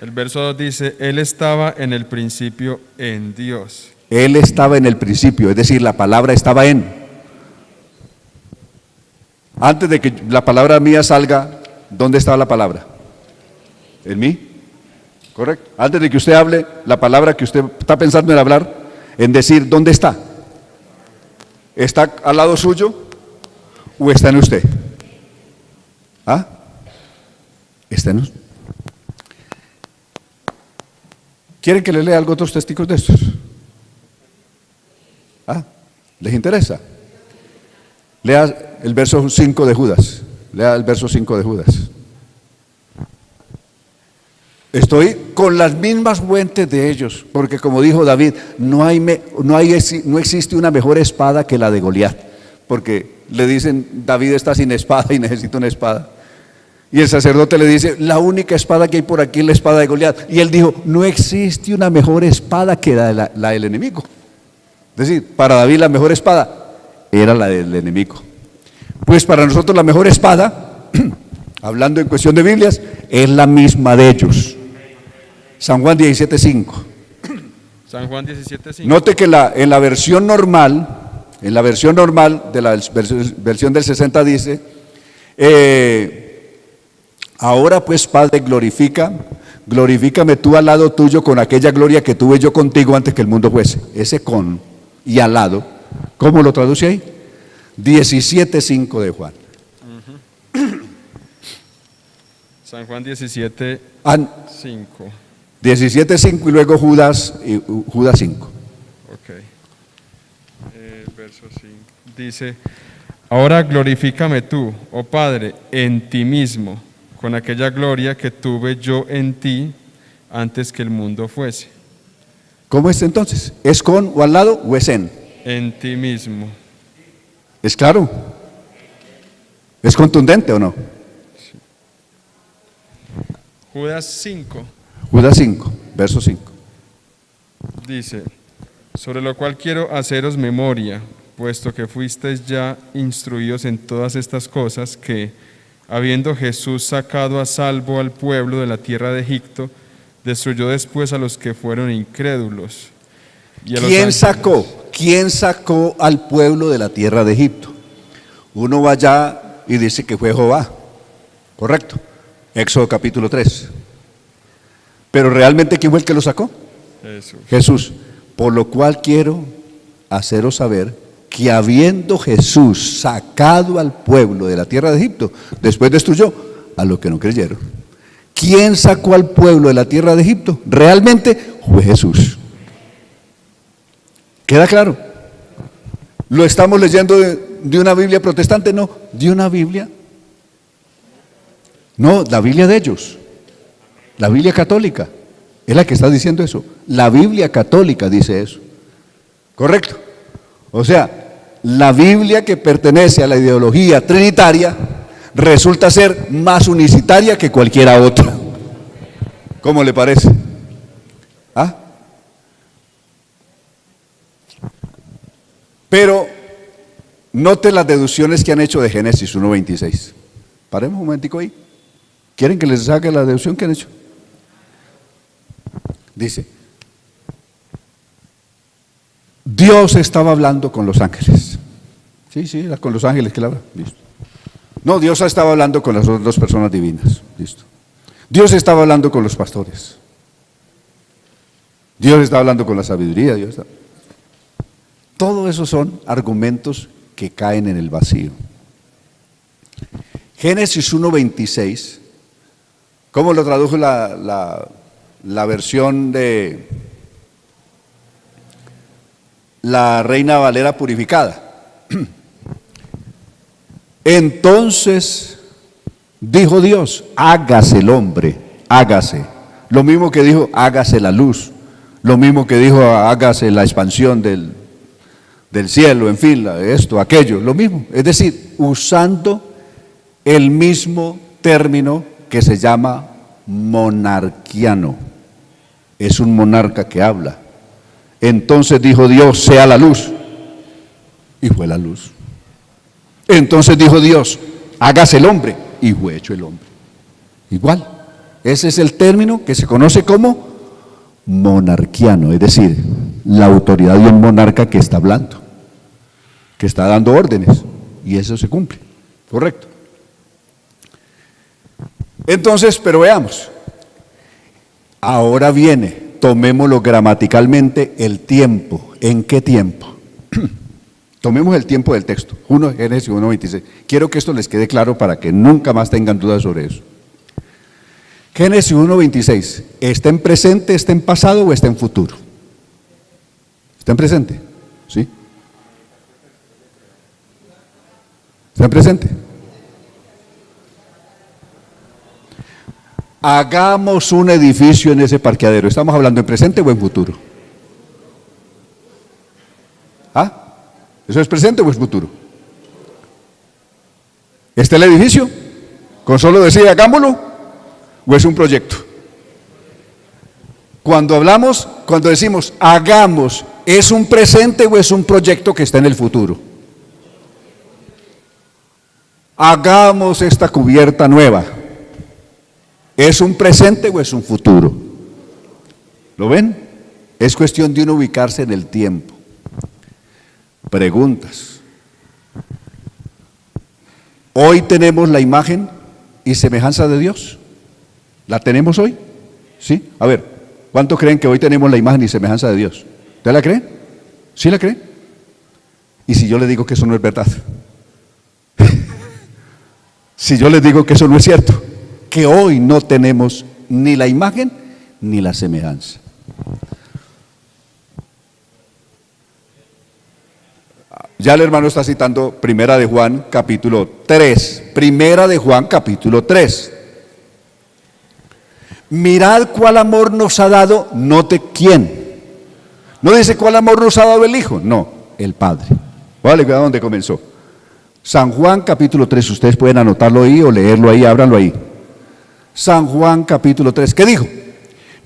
El verso 2 dice, Él estaba en el principio en Dios. Él estaba en el principio, es decir, la palabra estaba en. Antes de que la palabra mía salga, ¿dónde estaba la palabra? ¿En mí? ¿Correcto? Antes de que usted hable, la palabra que usted está pensando en hablar, en decir, ¿dónde está? ¿Está al lado suyo o está en usted? ¿Ah? Está en usted. ¿Quieren que le lea algo otros testigos de estos? ¿Ah? ¿Les interesa? Lea el verso 5 de Judas. Lea el verso 5 de Judas. Estoy con las mismas fuentes de ellos, porque como dijo David, no existe una mejor espada que la de Goliat, porque le dicen, David está sin espada y necesita una espada. Y el sacerdote le dice, la única espada que hay por aquí es la espada de Goliat. Y él dijo, no existe una mejor espada que la del enemigo. Es decir, para David la mejor espada era la del enemigo. Pues para nosotros la mejor espada, hablando en cuestión de Biblias, es la misma de ellos. San Juan 17:5. San Juan 17:5. Note que en la versión normal de la versión del 60 dice, ahora pues Padre, glorifícame tú al lado tuyo con aquella gloria que tuve yo contigo antes que el mundo fuese. Ese con y al lado, ¿cómo lo traduce ahí? 17:5 de Juan. San Juan 17:5. 17:5 y luego Judas 5. Ok. Verso 5. Dice, ahora glorifícame tú, oh Padre, en ti mismo, con aquella gloria que tuve yo en ti antes que el mundo fuese. ¿Cómo es entonces? ¿Es con o al lado o es en? En ti mismo. ¿Es claro? ¿Es contundente o no? Sí. Judas 5. Judas 5, verso 5. Dice, sobre lo cual quiero haceros memoria, puesto que fuisteis ya instruidos en todas estas cosas, que, habiendo Jesús sacado a salvo al pueblo de la tierra de Egipto, destruyó después a los que fueron incrédulos. Y a los ¿Quién ángeles. sacó? ¿Quién sacó al pueblo de la tierra de Egipto? Uno va allá y dice que fue Jehová, ¿correcto? Éxodo capítulo 3. Pero realmente, ¿quién fue el que lo sacó? Jesús. Jesús. Por lo cual quiero haceros saber que habiendo Jesús sacado al pueblo de la tierra de Egipto, después destruyó a los que no creyeron. ¿Quién sacó al pueblo de la tierra de Egipto? Realmente fue Jesús. ¿Queda claro? ¿Lo estamos leyendo de una Biblia protestante? No, de una Biblia. No, la Biblia de ellos. La Biblia católica es la que está diciendo eso. La Biblia católica dice eso. ¿Correcto? O sea, la Biblia que pertenece a la ideología trinitaria resulta ser más unicitaria que cualquiera otra. ¿Cómo le parece? ¿Ah? Pero note las deducciones que han hecho de Génesis 1:26. Paremos un momentico ahí. ¿Quieren que les saque la deducción que han hecho? Dice, Dios estaba hablando con los ángeles. Sí, era con los ángeles que le habla. Listo. No, Dios estaba hablando con las otras dos personas divinas. Listo. Dios estaba hablando con los pastores. Dios está hablando con la sabiduría. Todo eso son argumentos que caen en el vacío. Génesis 1:26, ¿cómo lo tradujo la versión de la Reina Valera purificada? Entonces dijo Dios, hágase el hombre, hágase. Lo mismo que dijo, hágase la luz. Lo mismo que dijo, hágase la expansión del cielo, en fin, esto, aquello, lo mismo. Es decir, usando el mismo término que se llama monarquiano. Es un monarca que habla. Entonces dijo Dios, sea la luz. Y fue la luz. Entonces dijo Dios, hágase el hombre. Y fue hecho el hombre. Igual. Ese es el término que se conoce como monarquiano, es decir, la autoridad de un monarca que está hablando, que está dando órdenes, y eso se cumple, correcto. Entonces, pero veamos, ahora viene, tomémoslo gramaticalmente, el tiempo. ¿En qué tiempo? Tomemos el tiempo del texto, Génesis 1:26. Quiero que esto les quede claro para que nunca más tengan dudas sobre eso. Génesis 1:26, ¿está en presente, está en pasado o está en futuro? ¿Está en presente? ¿Sí? ¿Está en presente? Hagamos un edificio en ese parqueadero. ¿Estamos hablando en presente o en futuro? ¿Ah? ¿Eso es presente o es futuro? ¿Está el edificio? ¿Con solo decir hagámoslo? ¿O es un proyecto? Cuando decimos hagamos, ¿es un presente o es un proyecto que está en el futuro? Hagamos esta cubierta nueva. ¿Es un presente o es un futuro? ¿Lo ven? Es cuestión de uno ubicarse en el tiempo. Preguntas. Hoy tenemos la imagen y semejanza de Dios. ¿La tenemos hoy? ¿Sí? A ver, ¿cuántos creen que hoy tenemos la imagen y semejanza de Dios? ¿Usted la cree? ¿Sí la cree? ¿Y si yo le digo que eso no es verdad? Si yo les digo que eso no es cierto, que hoy no tenemos ni la imagen ni la semejanza. Ya el hermano está citando Primera de Juan capítulo 3. Primera de Juan capítulo 3. Mirad cuál amor nos ha dado, note quién. No dice cuál amor nos ha dado el Hijo, no, el Padre. Vale, cuidado donde comenzó. San Juan capítulo 3, ustedes pueden anotarlo ahí o leerlo ahí, ábranlo ahí. San Juan capítulo 3, ¿qué dijo?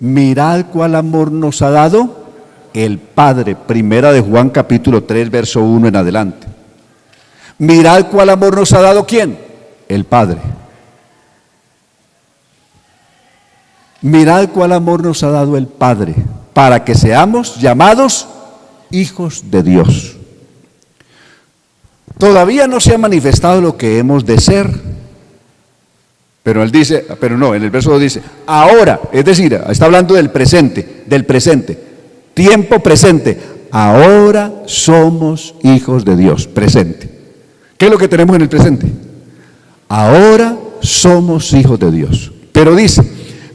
Mirad cuál amor nos ha dado el Padre. Primera de Juan capítulo 3, verso 1 en adelante. Mirad cuál amor nos ha dado ¿quién? El Padre. Mirad cuál amor nos ha dado el Padre, para que seamos llamados hijos de Dios. Todavía no se ha manifestado lo que hemos de ser, pero él dice, pero no, en el verso 2 dice, ahora, es decir, está hablando del presente, tiempo presente, ahora somos hijos de Dios, presente. ¿Qué es lo que tenemos en el presente? Ahora somos hijos de Dios, pero dice,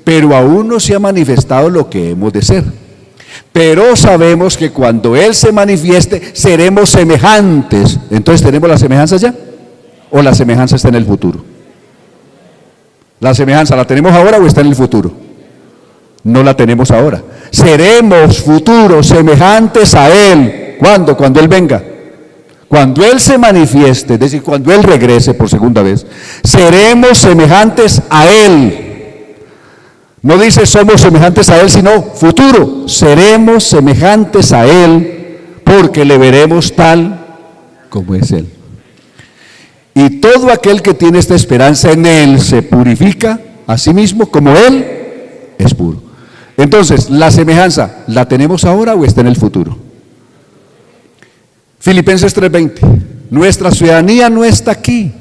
pero aún no se ha manifestado lo que hemos de ser. Pero sabemos que cuando Él se manifieste, seremos semejantes. Entonces, ¿tenemos la semejanza ya? ¿O la semejanza está en el futuro? ¿La semejanza la tenemos ahora o está en el futuro? No la tenemos ahora. Seremos futuros semejantes a Él. ¿Cuándo? Cuando Él venga. Cuando Él se manifieste, es decir, cuando Él regrese por segunda vez, seremos semejantes a Él. No dice somos semejantes a Él, sino futuro. Seremos semejantes a Él porque le veremos tal como es Él. Y todo aquel que tiene esta esperanza en Él se purifica a sí mismo como Él es puro. Entonces, ¿la semejanza la tenemos ahora o está en el futuro? Filipenses 3:20. Nuestra ciudadanía no está aquí,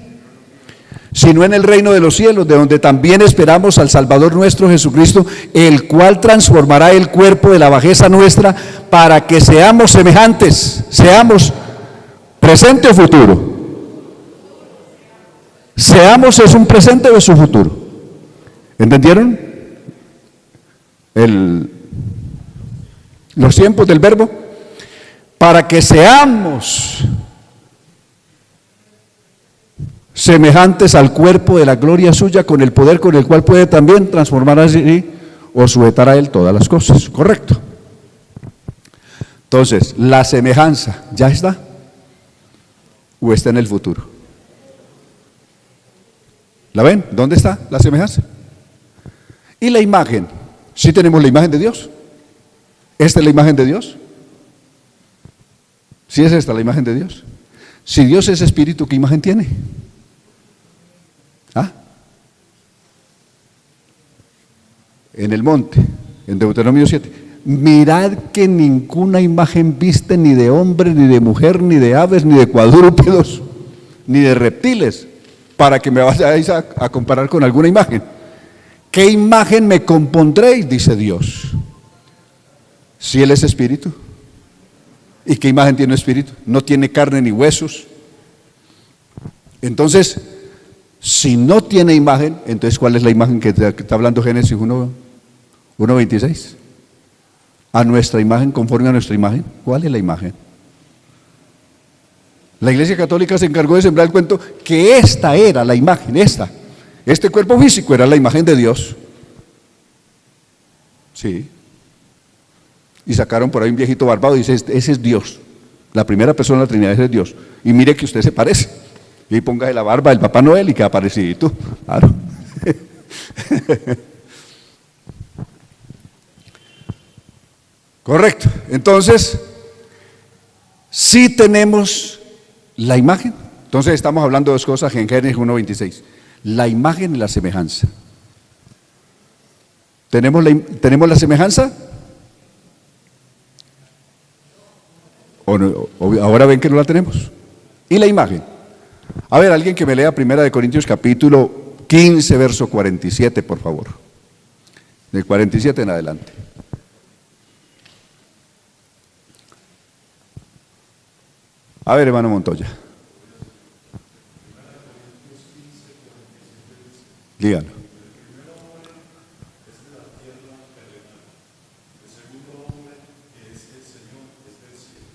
sino en el reino de los cielos, de donde también esperamos al Salvador nuestro Jesucristo, el cual transformará el cuerpo de la bajeza nuestra para que seamos semejantes. Seamos presente o futuro. Seamos es un presente o es un futuro. ¿Entendieron? Los tiempos del verbo. Para que seamos semejantes al cuerpo de la gloria suya, con el poder con el cual puede también transformar así o sujetar a Él todas las cosas. ¿Correcto? Entonces, la semejanza, ¿ya está? ¿O está en el futuro? ¿La ven? ¿Dónde está la semejanza? ¿Y la imagen? ¿Sí tenemos la imagen de Dios? ¿Esta es la imagen de Dios? ¿Sí es esta la imagen de Dios? Si Dios es espíritu, ¿qué imagen tiene? ¿Ah? en el monte, en Deuteronomio 7, mirad que ninguna imagen viste ni de hombre, ni de mujer, ni de aves, ni de cuadrúpedos, ni de reptiles, para que me vayáis a comparar con alguna imagen. ¿Qué imagen me compondréis? Dice Dios. Si Él es espíritu. ¿Y qué imagen tiene espíritu? No tiene carne ni huesos. Entonces, si no tiene imagen, entonces ¿cuál es la imagen que está hablando Génesis 1:26? A nuestra imagen, conforme a nuestra imagen. ¿Cuál es la imagen? La Iglesia Católica se encargó de sembrar el cuento que esta era la imagen, este cuerpo físico era la imagen de Dios. Sí. Y sacaron por ahí un viejito barbado y dice, ese es Dios. La primera persona de la Trinidad, ese es Dios. Y mire que usted se parece. Y ahí póngase la barba del Papá Noel y queda parecidito. Claro. Correcto. Entonces, sí tenemos la imagen. Entonces estamos hablando de dos cosas en Génesis 1:26. La imagen y la semejanza. ¿Tenemos la semejanza? ¿O no? Ahora ven que no la tenemos. ¿Y la imagen? A ver, alguien que me lea 1 Corintios capítulo 15, verso 47, por favor. Del 47 en adelante. A ver, hermano Montoya. Díganlo.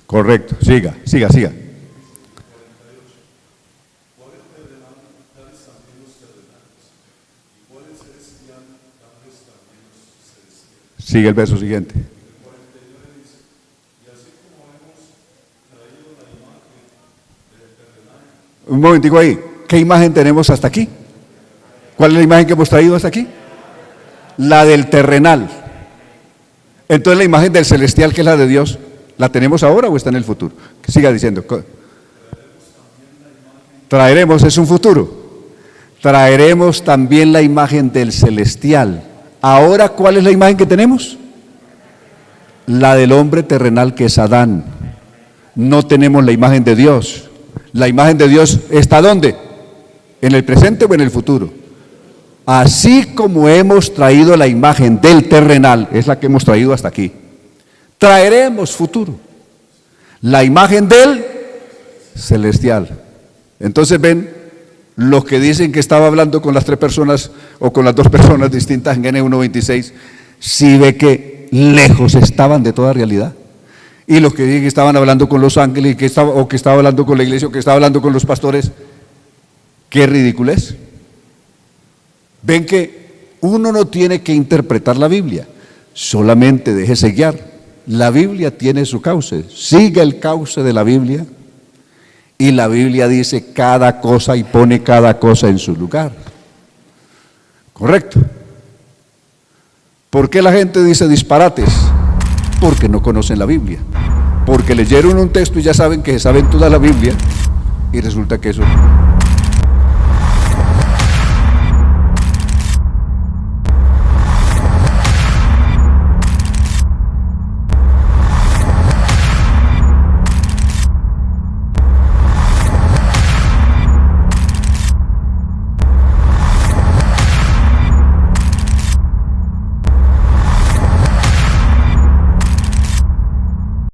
Correcto, siga. Sigue el verso siguiente. Un momentico ahí, ¿qué imagen tenemos hasta aquí? ¿Cuál es la imagen que hemos traído hasta aquí? La del terrenal. Entonces la imagen del celestial, que es la de Dios, ¿la tenemos ahora o está en el futuro? Siga diciendo. Traeremos, es un futuro. Traeremos también la imagen del celestial. Ahora, ¿cuál es la imagen que tenemos? La del hombre terrenal, que es Adán. No tenemos la imagen de Dios. La imagen de Dios ¿está dónde? ¿En el presente o en el futuro? Así como hemos traído la imagen del terrenal, es la que hemos traído hasta aquí, traeremos futuro la imagen del celestial. Entonces ven, los que dicen que estaba hablando con las tres personas o con las dos personas distintas en Génesis 1:26, sí ve que lejos estaban de toda realidad. Y los que dicen que estaban hablando con los ángeles, o que estaba hablando con la iglesia, o que estaba hablando con los pastores, qué ridiculez. Ven que uno no tiene que interpretar la Biblia, solamente déjese guiar. La Biblia tiene su cauce, siga el cauce de la Biblia, y la Biblia dice cada cosa y pone cada cosa en su lugar. ¿Correcto? ¿Por qué la gente dice disparates? Porque no conocen la Biblia, porque leyeron un texto y ya saben que se saben toda la Biblia, y resulta que eso